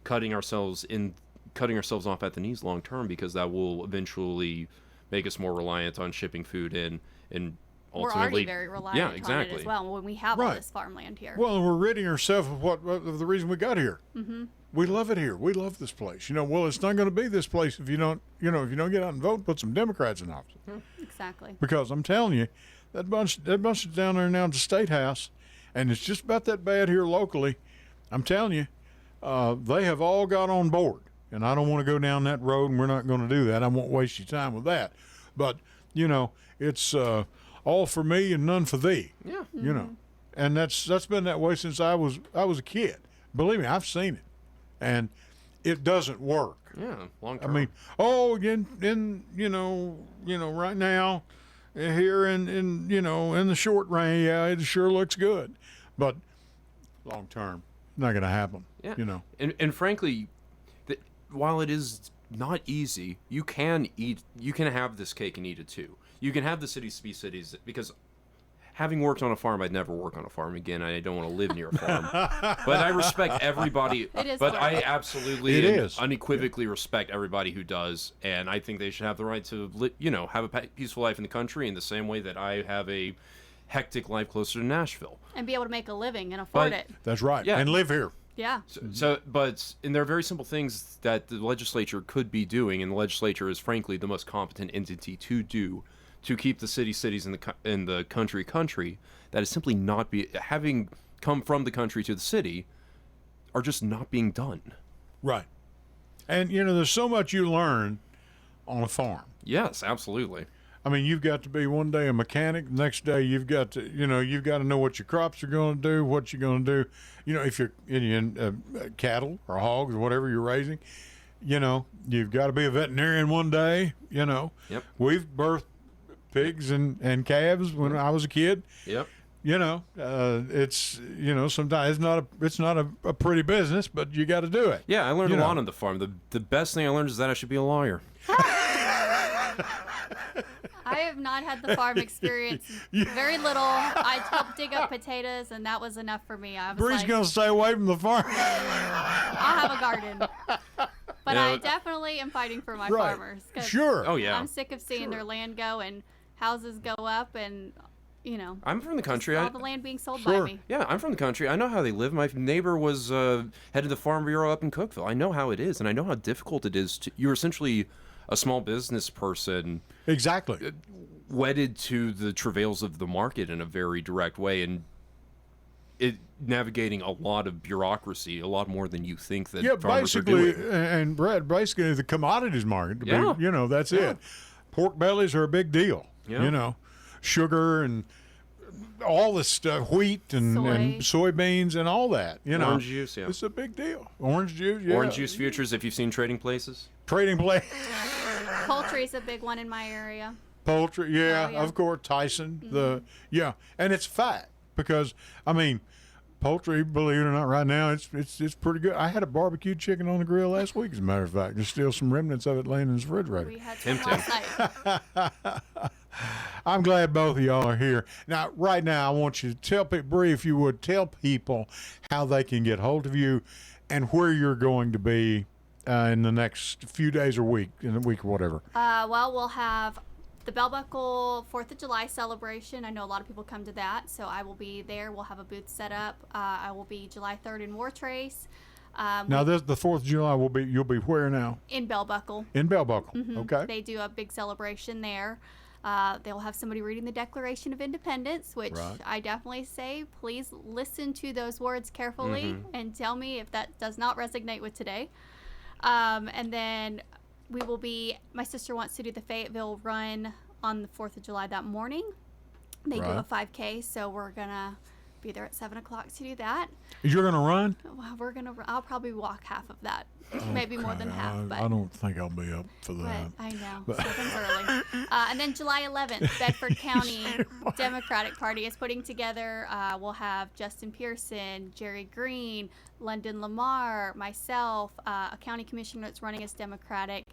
S4: cutting ourselves off at the knees long term, because that will eventually make us more reliant on shipping food in, and
S3: We're
S4: ultimately,
S3: already very reliant on it as well when we have all
S2: Right.
S3: this farmland here.
S2: Well, and we're ridding ourselves of the reason we got here. we love it here. We love this place. Well, it's not going to be this place if you don't, if you don't get out and vote and put some Democrats in office.
S3: Exactly.
S2: Because I'm telling you, that bunch is down there now at the State House, and it's just about that bad here locally. I'm telling you, they have all got on board. And I don't want to go down that road, and we're not going to do that. I won't waste your time with that. But, it's all for me and none for thee.
S4: Yeah.
S2: And that's been that way since I was a kid. Believe me, I've seen it. And it doesn't work.
S4: Yeah, long term.
S2: I mean, right now, here in the short range, yeah, it sure looks good. But long term, not going to happen.
S4: Yeah. And frankly, while it is not easy, you can have this cake and eat it too. You can have the cities be cities, because having worked on a farm, I'd never work on a farm again. I don't want to live near a farm. But I respect everybody.
S3: It is
S4: but
S3: work.
S4: I absolutely
S2: It
S4: and
S2: is.
S4: unequivocally respect everybody who does, and I think they should have the right to have a peaceful life in the country in the same way that I have a hectic life closer to Nashville.
S3: And be able to make a living and afford
S4: But-
S3: it.
S2: That's right.
S4: Yeah.
S2: And live here.
S3: Yeah.
S4: And there are very simple things that the legislature could be doing, and the legislature is frankly the most competent entity to keep the cities in the country that is simply not having come from the country to the city are just not being done.
S2: Right. And, there's so much you learn on a farm.
S4: Yes, absolutely.
S2: I mean, you've got to be one day a mechanic. The next day, you've got to know what your crops are going to do, what you're going to do. If you're in cattle or hogs or whatever you're raising, you've got to be a veterinarian one day.
S4: Yep.
S2: We've birthed pigs and calves when I was a kid.
S4: Yep.
S2: It's sometimes it's not a pretty business, but you got to do it.
S4: Yeah, I learned a lot on the farm. The best thing I learned is that I should be a lawyer.
S3: I have not had the farm experience. Very little. I helped dig up potatoes, and that was enough for me. I was
S2: Bree's
S3: like,
S2: gonna stay away from the farm.
S3: I'll have a garden. But I definitely am fighting for my
S2: Right.
S3: farmers. 'Cause
S2: Sure.
S4: Oh yeah.
S3: I'm sick of seeing their land go and houses go up, and
S4: I'm from the country.
S3: all the land being sold
S2: Sure.
S3: by me.
S4: Yeah, I'm from the country. I know how they live. My neighbor was head of the Farm Bureau up in Cookeville. I know how it is, and I know how difficult it is. You're essentially a small business person
S2: Exactly.
S4: wedded to the travails of the market in a very direct way, and navigating a lot of bureaucracy, a lot more than you think that
S2: Yeah,
S4: farmers
S2: basically,
S4: are doing.
S2: and Brad, basically the commodities market. To
S4: Yeah.
S2: be, that's it. Pork bellies are a big deal.
S4: Yeah.
S2: Sugar and all this stuff, wheat and soybeans and all that.
S4: Orange juice, yeah.
S2: It's a big deal. Orange juice, yeah.
S4: Orange juice futures, if you've seen Trading Places.
S2: Trading place.
S3: Poultry's a big one in my area.
S2: Poultry, yeah,
S3: Oh, yeah.
S2: of course. Tyson,
S3: Mm-hmm.
S2: and it's fat because poultry, believe it or not, right now it's pretty good. I had a barbecued chicken on the grill last week, as a matter of fact. There's still some remnants of it laying in the refrigerator.
S3: We had some
S4: Tempting.
S3: last night.
S2: I'm glad both of y'all are here. Now, right now, I want you to tell people, Bree, if you would, tell people how they can get hold of you and where you're going to be in the next few days or week, in a week or whatever.
S3: Well, we'll have the Bell Buckle 4th of July celebration. I know a lot of people come to that, so I will be there. We'll have a booth set up. I will be July 3rd in War Trace.
S2: Now, the 4th of July you'll be where now?
S3: In Bell Buckle.
S2: In Bell Buckle.
S3: Mm-hmm.
S2: Okay.
S3: They do a big celebration there. They'll have somebody reading the Declaration of Independence, which
S2: Right.
S3: I definitely say, please listen to those words carefully
S2: Mm-hmm.
S3: and tell me if that does not resonate with today. And then we will be, my sister wants to do the Fayetteville run on the 4th of July that morning. They do a
S2: Right.
S3: 5K, so we're going to be there at 7 o'clock to do that.
S2: You're going to run?
S3: Well, I'll probably walk half of that, maybe more than half. But
S2: I don't think I'll be up for that.
S3: I know. 7's early. And then July 11th, Bedford County Democratic Party is putting together, we'll have Justin Pearson, Jerry Green, London Lamar, myself, a county commissioner that's running as Democratic,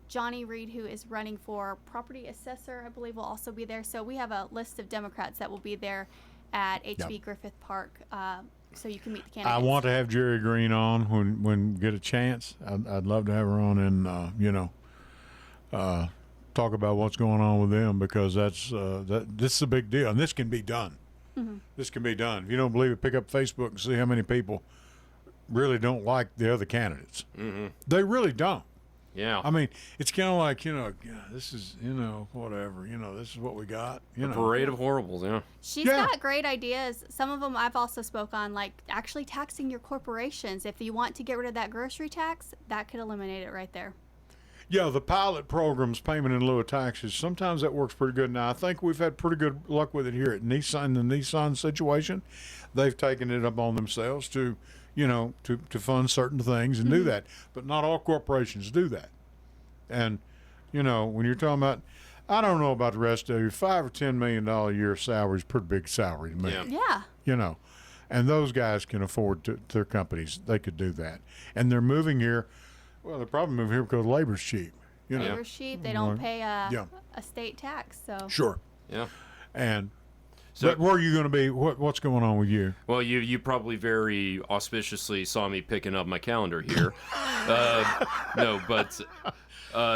S3: Johnny Reed, who is running for property assessor, I believe, will also be there. So we have a list of Democrats that will be there at HB Griffith Park, so you can meet the candidates.
S2: I want to have Jerry Green on when we get a chance. I'd love to have her on and talk about what's going on with them, because this is a big deal, and this can be done.
S3: Mm-hmm.
S2: This can be done. If you don't believe it, pick up Facebook and see how many people really don't like the other candidates. They really don't.
S4: Yeah.
S2: I mean, it's kind of like, this is, whatever. This is what we got.
S4: A parade of horribles, yeah.
S3: She's got great ideas. Some of them I've also spoke on, like actually taxing your corporations. If you want to get rid of that grocery tax, that could eliminate it right there.
S2: Yeah, the pilot programs, payment in lieu of taxes, sometimes that works pretty good. Now, I think we've had pretty good luck with it here at Nissan, the Nissan situation. They've taken it up on themselves to fund certain things and do that. But not all corporations do that. And, when you're talking about, I don't know about the rest of you, $5 or $10 million a year salary is a pretty big salary to me.
S3: Yeah.
S2: And those guys can afford their companies. They could do that. And they're moving here. Well, they're probably moving here because labor's cheap.
S3: Labor's cheap. They don't pay a state tax. So
S2: Sure.
S4: Yeah.
S2: And
S4: So,
S2: but where are you going to be? What's going on with you?
S4: well, you probably very auspiciously saw me picking up my calendar here. No, but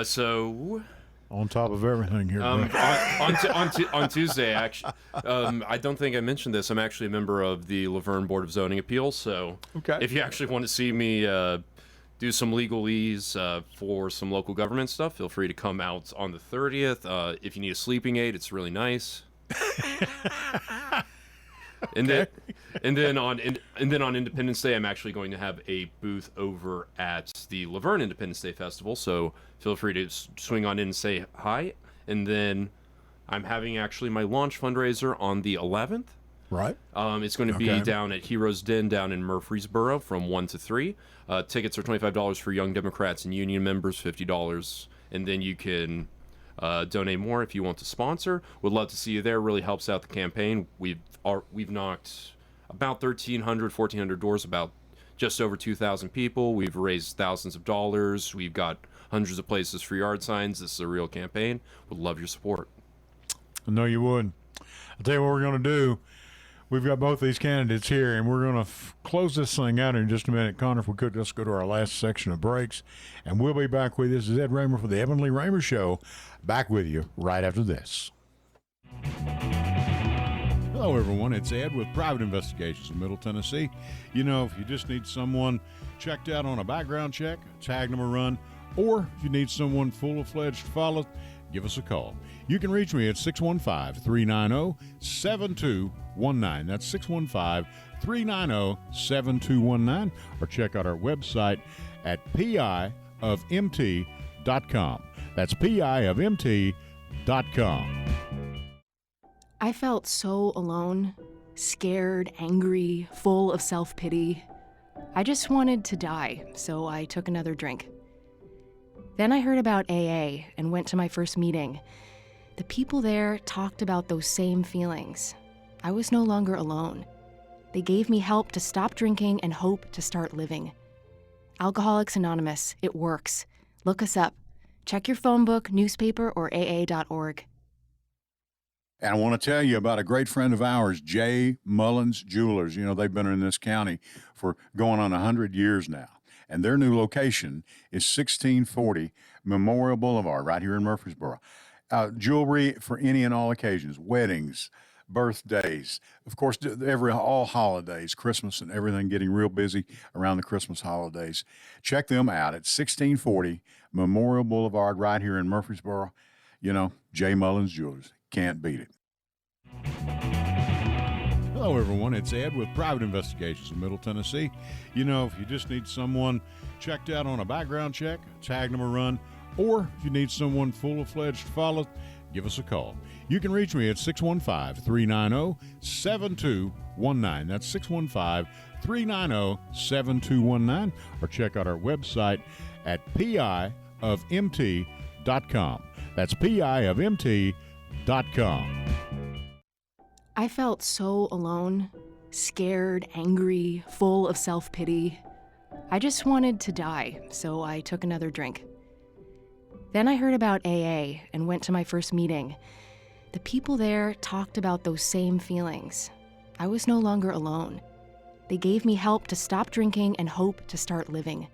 S4: so
S2: On top of everything here.
S4: on Tuesday, actually, I don't think I mentioned this. I'm actually a member of the Laverne Board of Zoning Appeals. So if you actually want to see me do some legalese for some local government stuff, feel free to come out on the 30th. If you need a sleeping aid, it's really nice. And then on Independence Day, I'm actually going to have a booth over at the Laverne Independence Day Festival. So feel free to swing on in and say hi. And then I'm having actually my launch fundraiser on the 11th.
S2: Right.
S4: It's going to be down at Heroes Den down in Murfreesboro from 1 to 3. Tickets are $25 for Young Democrats and Union members, $50. And then you can donate more if you want to sponsor. Would love to see you there. Really helps out the campaign. We've knocked about 1,300, 1,400 doors, about just over 2,000 people. We've raised thousands of dollars. We've got hundreds of places for yard signs. This is a real campaign. Would love your support.
S2: I know you would. I'll tell you what we're going to do. We've got both these candidates here, and we're going to close this thing out in just a minute. Connor, if we could, let's go to our last section of breaks, and we'll be back with you. This is Ed Raymer for the Evan Lee Raymer Show. Back with you right after this. Hello, everyone. It's Ed with Private Investigations in Middle Tennessee. If you just need someone checked out on a background check, tag them a run, or if you need someone full-fledged to follow, give us a call. You can reach me at 615-390-7219. That's 615-390-7219. Or check out our website at piofmt.com. That's piofmt.com.
S6: I felt so alone, scared, angry, full of self-pity. I just wanted to die, so I took another drink. Then I heard about AA and went to my first meeting. The people there talked about those same feelings. I was no longer alone. They gave me help to stop drinking and hope to start living. Alcoholics Anonymous, it works. Look us up. Check your phone book, newspaper, or aa.org.
S2: And I want to tell you about a great friend of ours, J. Mullins Jewelers. They've been in this county for going on 100 years now. And their new location is 1640 Memorial Boulevard right here in Murfreesboro. Jewelry for any and all occasions, weddings, birthdays, of course, all holidays, Christmas and everything, getting real busy around the Christmas holidays. Check them out at 1640 Memorial Boulevard right here in Murfreesboro. J. Mullins Jewelers. Can't beat it. Hello, everyone. It's Ed with Private Investigations in Middle Tennessee. If you just need someone checked out on a background check, tag them a run, or if you need someone full-fledged to follow, give us a call. You can reach me at 615-390-7219. That's 615-390-7219. Or check out our website at piofmt.com. That's piofmt.com.
S6: I felt so alone, scared, angry, full of self-pity. I just wanted to die, so I took another drink. Then I heard about AA and went to my first meeting. The people there talked about those same feelings. I was no longer alone. They gave me help to stop drinking and hope to start living.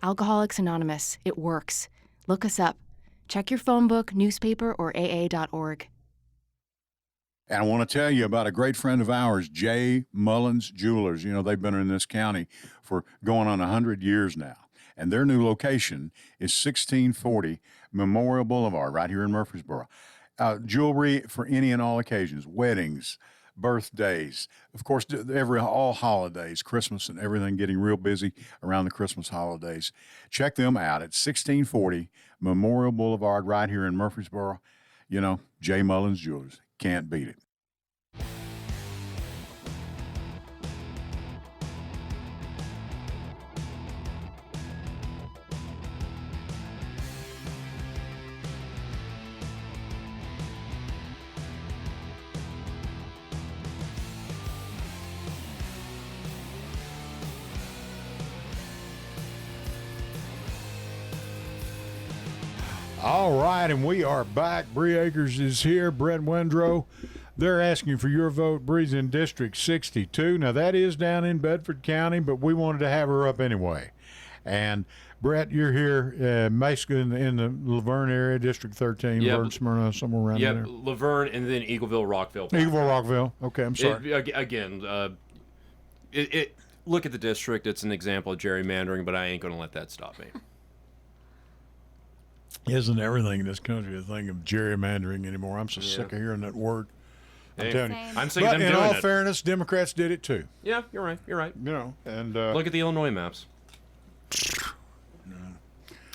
S6: Alcoholics Anonymous, it works. Look us up. Check your phone book, newspaper, or aa.org.
S2: And I want to tell you about a great friend of ours, J. Mullins Jewelers. You know, they've been in this county for going on 100 years now. And their new location is 1640 Memorial Boulevard right here in Murfreesboro. Jewelry for any and all occasions, weddings, birthdays, of course, all holidays, Christmas and everything, getting real busy around the Christmas holidays. Check them out at 1640 Memorial Boulevard right here in Murfreesboro. You know, J. Mullins Jewelers. Can't beat it. All right, and we are back. Bree Akers is here. Brett Wendrow. They're asking for your vote. Bree's in District 62. Now, that is down in Bedford County, but we wanted to have her up anyway. And, Brett, you're here basically in the Laverne area, District 13,
S4: Yep.
S2: Laverne, Smyrna, somewhere around
S4: Yep,
S2: there.
S4: Laverne, and then Eagleville, Rockville.
S2: Eagleville, Rockville. Okay, I'm sorry.
S4: Look at the district. It's an example of gerrymandering, but I ain't going to let that stop me.
S2: Isn't everything in this country a thing of gerrymandering anymore? I'm so sick of hearing that word. I'm
S4: Hey,
S2: telling you.
S3: Same.
S4: I'm sick of
S2: But
S4: them
S2: in
S4: doing
S2: all
S4: it.
S2: fairness, Democrats did it too.
S4: Yeah, you're right. You're right.
S2: You know, and
S4: Look at the Illinois maps.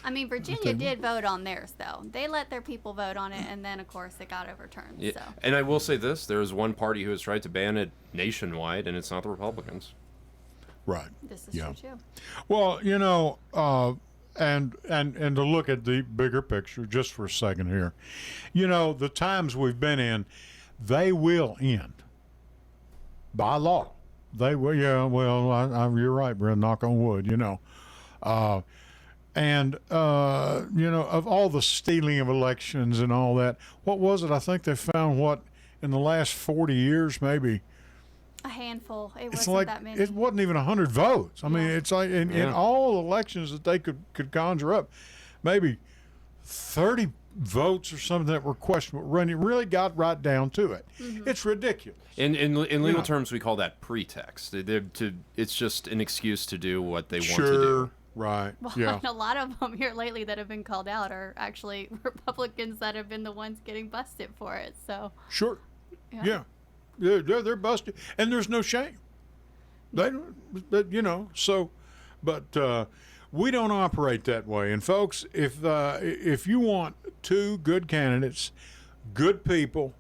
S3: I mean, Virginia did vote on theirs, though. They let their people vote on it, and then, of course, it got overturned.
S4: Yeah.
S3: So.
S4: And I will say this: there is one party who has tried to ban it nationwide, and it's not the Republicans.
S2: right.
S3: This is
S2: Yeah.
S3: true, too.
S2: Well, you know, and to look at the bigger picture just for a second here, you know, the times we've been in, they will end by law. They will. Yeah. Well, you're right, Brent. Knock on wood. You know, and you know, of all the stealing of elections and all that, what was it? I think they found in the last 40 years, maybe.
S3: A handful. It
S2: It's
S3: wasn't
S2: like
S3: that many.
S2: it wasn't even 100 votes. I mean,
S3: Yeah.
S2: it's like in
S4: Yeah.
S2: all elections that they could conjure up, maybe 30 votes or something that were questionable. Running really got right down to it.
S3: Mm-hmm.
S2: It's ridiculous.
S4: In legal
S2: know.
S4: terms, we call that pretext. It's just an excuse to do what they want to
S2: Sure,
S4: do.
S2: right?
S3: Well,
S2: Yeah,
S3: and a lot of them here lately that have been called out are actually Republicans that have been the ones getting busted for it. So,
S2: sure.
S3: yeah.
S2: Yeah, they're busted, and there's no shame. They don't, but you know, so, but we don't operate that way. And folks, if you want two good candidates, good people,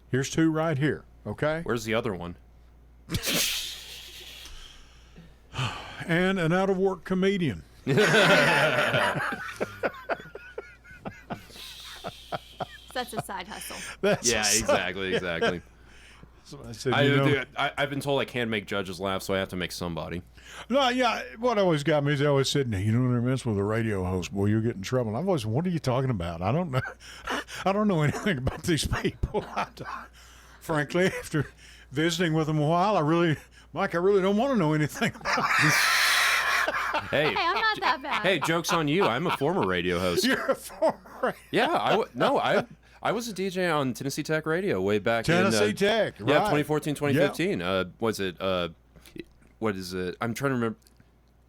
S2: here's two right here. Okay,
S4: Where's the other one?
S2: and an out of work comedian.
S3: That's a side hustle.
S2: That's
S4: Yeah, exactly.
S2: I said, you know,
S4: I've been told I can't make judges laugh, so I have to make somebody.
S2: no, yeah. What always got me is they always said, "Now you don't mess with a radio host, boy, you'll get in trouble." And I've always, what are you talking about? I don't know. I don't know anything about these people. Frankly, after visiting with them a while, I really don't want to know anything about them.
S4: Hey,
S3: Hey, I'm not that bad.
S4: hey, joke's on you. I'm a former radio host.
S2: You're a former
S4: Yeah, I was a DJ on Tennessee Tech Radio way back
S2: Tennessee
S4: in
S2: Tech, right?
S4: Yeah, 2014, 2015. Was it what is it? I'm trying to remember.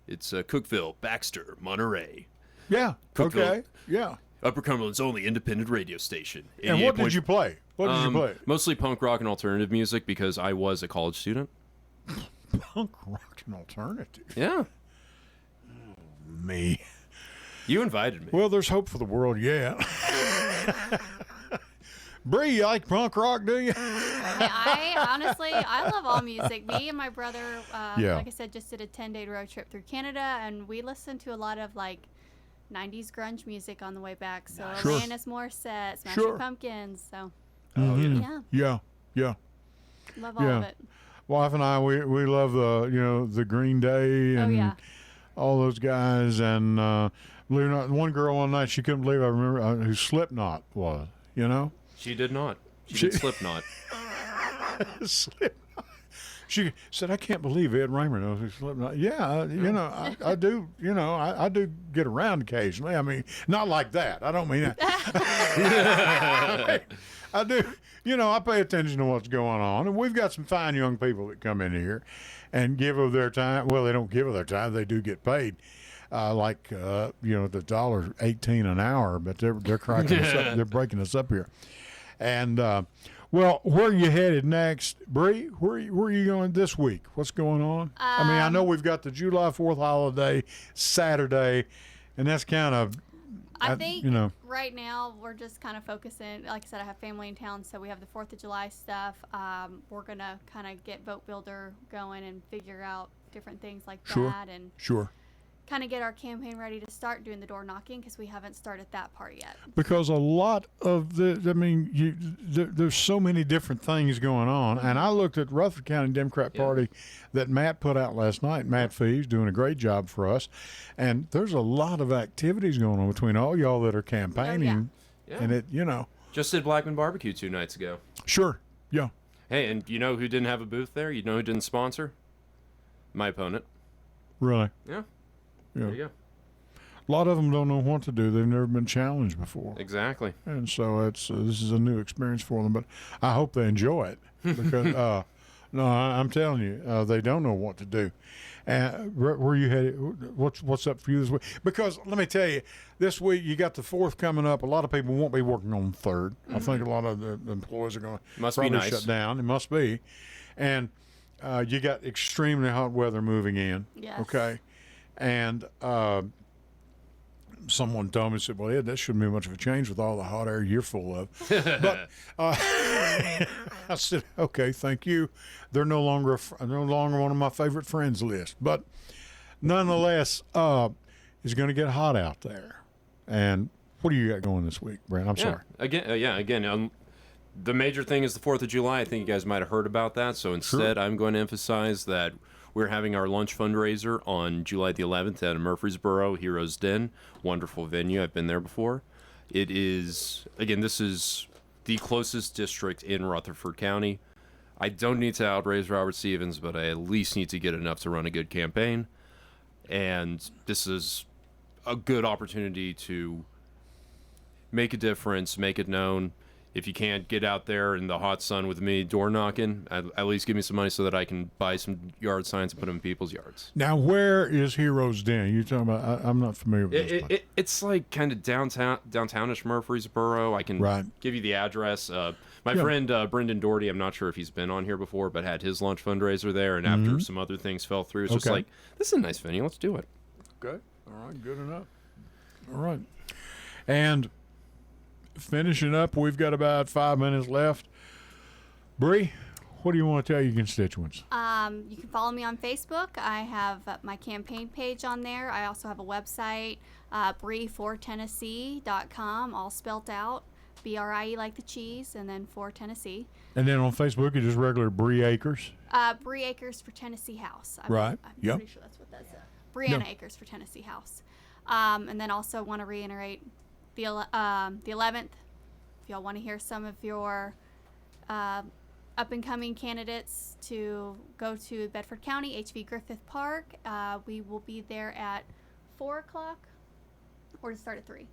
S4: It's Cookeville, Baxter, Monterey.
S2: Yeah.
S4: Cookville.
S2: Okay. Yeah.
S4: Upper Cumberland's only independent radio station.
S2: And what did you play? What did you play?
S4: Mostly punk rock and alternative music because I was a college student.
S2: Punk rock and alternative.
S4: Yeah.
S2: Me.
S4: You invited me.
S2: Well, there's hope for the world yet. Bree, you like punk rock, do you?
S3: I honestly, I love all music. Me and my brother,
S2: Yeah.
S3: like I said, just did a 10-day road trip through Canada, and we listened to a lot of like 90s grunge music on the way back. So
S2: Sure.
S3: Alanis Morissette, Smashing
S2: Sure.
S3: Pumpkins. So
S2: Mhm.
S3: yeah,
S2: Yeah.
S3: love all of it.
S2: Wife and I, we love the Green Day and
S3: yeah.
S2: all those guys. And believe it or not, one girl one night, she couldn't believe I remember who Slipknot was. You know,
S4: She did not. She did Slipknot.
S2: Slipknot. She said, "I can't believe Ed Raymer knows who Slipknot." Yeah, you know, I do. You know, I do get around occasionally. I mean, not like that. I don't mean that. I do. I pay attention to what's going on, and we've got some fine young people that come in here and give of their time. Well, they don't give of their time; they do get paid. The $1.18 an hour, but they're cracking us up. They're breaking us up here. And well, where are you headed next, Bree? Where are you going this week? What's going on? I know we've got the July 4th holiday Saturday, and that's kind of.
S3: I think right now we're just kind of focusing. Like I said, I have family in town, so we have the 4th of July stuff. We're gonna kind of get Vote Builder going and figure out different things like that, and kind of get our campaign ready to start doing the door knocking because we haven't started that part yet.
S2: Because a lot of there's so many different things going on, and I looked at Rutherford County Democrat Party that Matt put out last night. Matt Fee's doing a great job for us, and there's a lot of activities going on between all y'all that are campaigning, and it
S4: just did Blackman Barbecue 2 nights ago.
S2: Sure, yeah.
S4: Hey, and you know who didn't have a booth there? You know who didn't sponsor? My opponent.
S2: Really?
S4: Yeah.
S2: Yeah.
S4: There you go.
S2: A lot of them don't know what to do. They've never been challenged before.
S4: Exactly.
S2: And so this is a new experience for them. But I hope they enjoy it because I'm telling you, they don't know what to do. Where you headed? What's up for you this week? Because let me tell you, this week you got the 4th coming up. A lot of people won't be working on the 3rd. I think a lot of the employees are going to probably shut down. It must be, and you got extremely hot weather moving in.
S3: Yes.
S2: Okay. And someone told me, said, well, Ed, that shouldn't be much of a change with all the hot air you're full of. But I said, okay, thank you. They're no longer one of my favorite friends list. But nonetheless, it's going to get hot out there. And what do you got going this week, Brent? I'm sorry.
S4: Again, the major thing is the 4th of July. I think you guys might have heard about that. So instead, I'm going to emphasize that we're having our lunch fundraiser on July the 11th at Murfreesboro Heroes Den. Wonderful venue. I've been there before. It is, again, this is the closest district in Rutherford County. I don't need to outraise Robert Stevens, but I at least need to get enough to run a good campaign. And this is a good opportunity to make a difference, make it known. If you can't get out there in the hot sun with me door knocking, at least give me some money so that I can buy some yard signs and put them in people's yards.
S2: Now, where is Heroes Den? You're talking about? I'm not familiar with this place.
S4: It's like kind of downtownish Murfreesboro. I can give you the address. My friend Brendan Doherty, I'm not sure if he's been on here before, but had his lunch fundraiser there, and after some other things fell through, it's just like, this is a nice venue. Let's do it.
S2: Okay. All right. Good enough. All right. And finishing up, we've got about 5 minutes left. Bree, what do you want to tell your constituents?
S3: You can follow me on Facebook. I have my campaign page on there. I also have a website, Bree4Tennessee.com, all spelt out. BRIE like the cheese, and then for Tennessee.
S2: And then on Facebook, it's just regular Bree Acres.
S3: Bree Acres for Tennessee House. I'm pretty sure that's what that says. Brianna Acres for Tennessee House. And then also want to reiterate the 11th. If y'all want to hear some of your up-and-coming candidates to go to Bedford County, H.V. Griffith Park, we will be there at 4 o'clock, or to start at 3?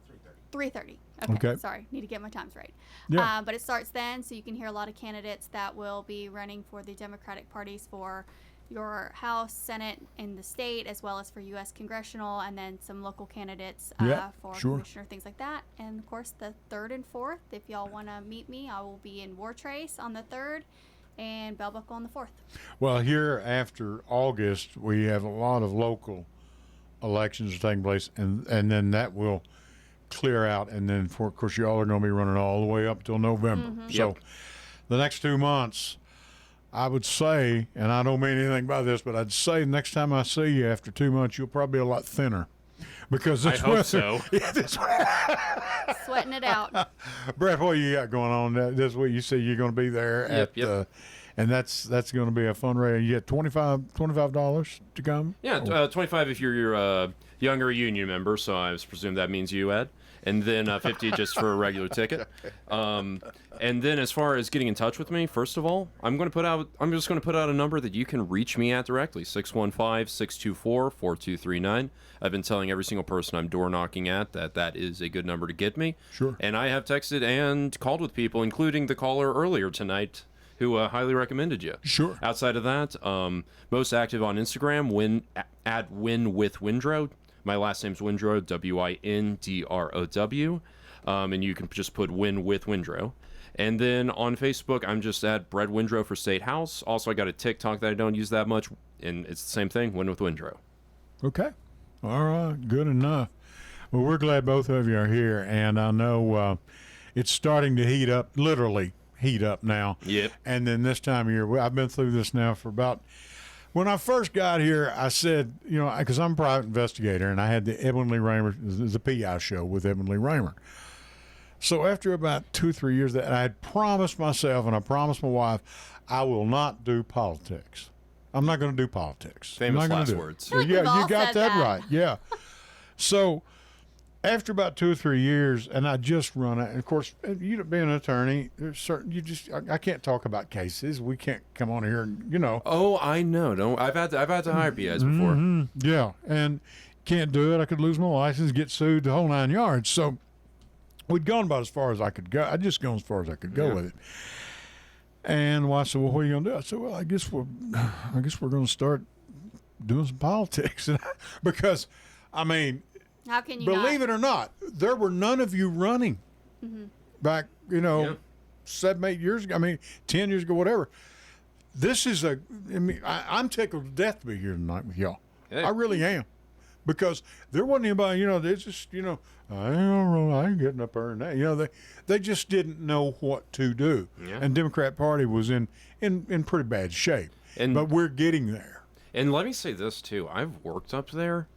S3: 3:30. Okay. Sorry, need to get my times right.
S2: Yeah.
S3: But it starts then, so you can hear a lot of candidates that will be running for the Democratic parties for your House, Senate in the state, as well as for U.S. congressional, and then some local candidates for commissioner, things like that. And, of course, the 3rd and 4th, if y'all want to meet me, I will be in War Trace on the 3rd and Bell Buckle on the 4th.
S2: Well, here after August, we have a lot of local elections taking place, and then that will clear out, and then, of course, y'all are going to be running all the way up till November.
S3: Mm-hmm.
S2: So the next 2 months, I would say, and I don't mean anything by this, but I'd say next time I see you after 2 months, you'll probably be a lot thinner. Because
S4: I hope so.
S3: Sweating it out.
S2: Brett, what you got going on this week? You said you're going to be there and that's going to be a fundraiser. You get $25 to come?
S4: Yeah, 25 if you're a younger union member, so I presume that means you, Ed. and then 50 just for a regular ticket. And then as far as getting in touch with me, first of all, I'm just going to put out a number that you can reach me at directly, 615-624-4239. I've been telling every single person I'm door knocking at that is a good number to get me.
S2: Sure.
S4: And I have texted and called with people, including the caller earlier tonight, who highly recommended you.
S2: Sure.
S4: Outside of that, most active on Instagram, at Win with Windrow. My last name's Windrow, Windrow. And you can just put Win with Windrow. And then on Facebook, I'm just at Brett Windrow for State House. Also, I got a TikTok that I don't use that much, and it's the same thing, Win with Windrow.
S2: Okay. All right. Good enough. Well, we're glad both of you are here, and I know it's starting to heat up, literally heat up now.
S4: Yep.
S2: And then this time of year, I've been through this now for about, when I first got here, I said, because I'm a private investigator, and I had the Edwin Lee Raymer, the PI show with Edwin Lee Raymer. So after about 2-3 years, that I had promised myself, and I promised my wife, I will not do politics. I'm not going to do politics.
S4: Famous last words.
S3: Like we've all
S2: you got
S3: said
S2: that right. Yeah. So after about 2 or 3 years, and I just run out. And of course, you being an attorney, there's certain I can't talk about cases. We can't come on here and
S4: Oh, I know. I've had to hire PIs before.
S2: Yeah, and can't do it. I could lose my license, get sued, the whole 9 yards. So we'd gone about as far as I could go. I'd just gone as far as I could go with it. And the wife said, "Well, what are you gonna do?" I said, "Well, I guess we're going to start doing some politics," because, I mean,
S3: How can you
S2: believe it or not, there were none of you running back, 7, 8 years ago. I mean, 10 years ago, whatever. This is I'm tickled to death to be here tonight with y'all.
S4: Hey.
S2: I really am. Because there wasn't anybody, they just, I ain't getting up there and that. They just didn't know what to do.
S4: Yeah.
S2: And Democrat Party was in pretty bad shape. But we're getting there.
S4: And let me say this, too. I've worked up there.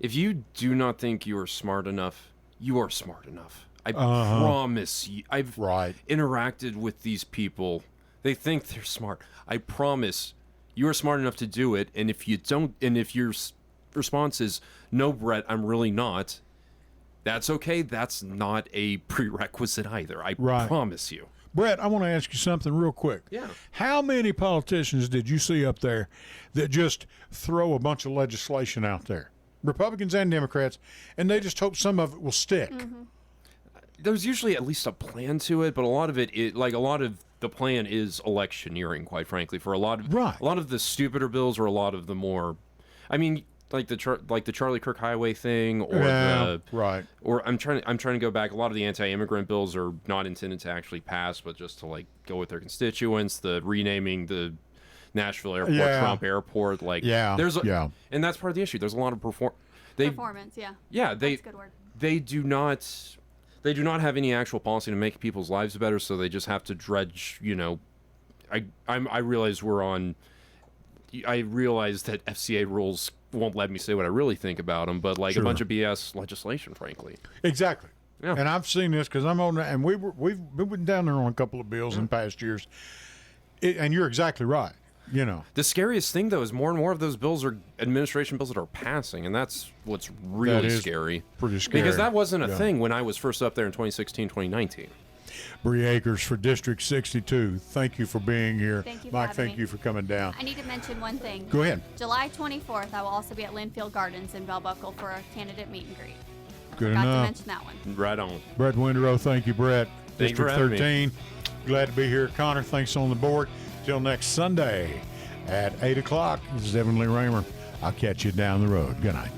S4: If you do not think you are smart enough, you are smart enough. I promise you. I've interacted with these people. They think they're smart. I promise you are smart enough to do it. And if you don't, and if your response is, "No, Brett, I'm really not," that's okay. That's not a prerequisite either. I promise you.
S2: Brett, I want to ask you something real quick.
S4: Yeah.
S2: How many politicians did you see up there that just throw a bunch of legislation out there? Republicans and Democrats, and they just hope some of it will stick.
S4: There's usually at least a plan to it, but a lot of the plan is electioneering, quite frankly, for a lot of the stupider bills, or a lot of the more, I mean, like the Charlie Kirk Highway thing, or or I'm trying to go back. A lot of the anti-immigrant bills are not intended to actually pass, but just to go with their constituents. The renaming the Nashville Airport Trump Airport, and that's part of the issue. There's a lot of
S3: performance.
S4: Yeah,
S3: that's a good word.
S4: They do not have any actual policy to make people's lives better, so they just have to dredge. I realize I realize that FCA rules won't let me say what I really think about them, but a bunch of BS legislation, frankly.
S2: Exactly.
S4: Yeah.
S2: And I've seen this because I'm on, and we've been down there on a couple of bills in past years. And you're exactly right.
S4: The scariest thing, though, is more and more of those bills are administration bills that are passing, and that's what's really scary.
S2: Pretty scary.
S4: Because that wasn't a thing when I was first up there in 2016, 2019.
S2: Bree Akers for District 62. Thank you for being here.
S3: Thank you,
S2: Mike. Thank you for coming down.
S3: I need to mention one thing.
S2: Go ahead.
S3: July 24th, I will also be at Linfield Gardens in Bell Buckle for a candidate meet and greet.
S2: Good
S3: Forgot
S2: enough.
S3: to mention that one.
S4: Right on.
S2: Brett Windrow, thank you, Brett.
S4: Thank you for
S2: District
S4: having
S2: 13. Glad to be here. Connor, thanks on the board. Till next Sunday at 8 o'clock. This is Evan Lee Raymer. I'll catch you down the road. Good night.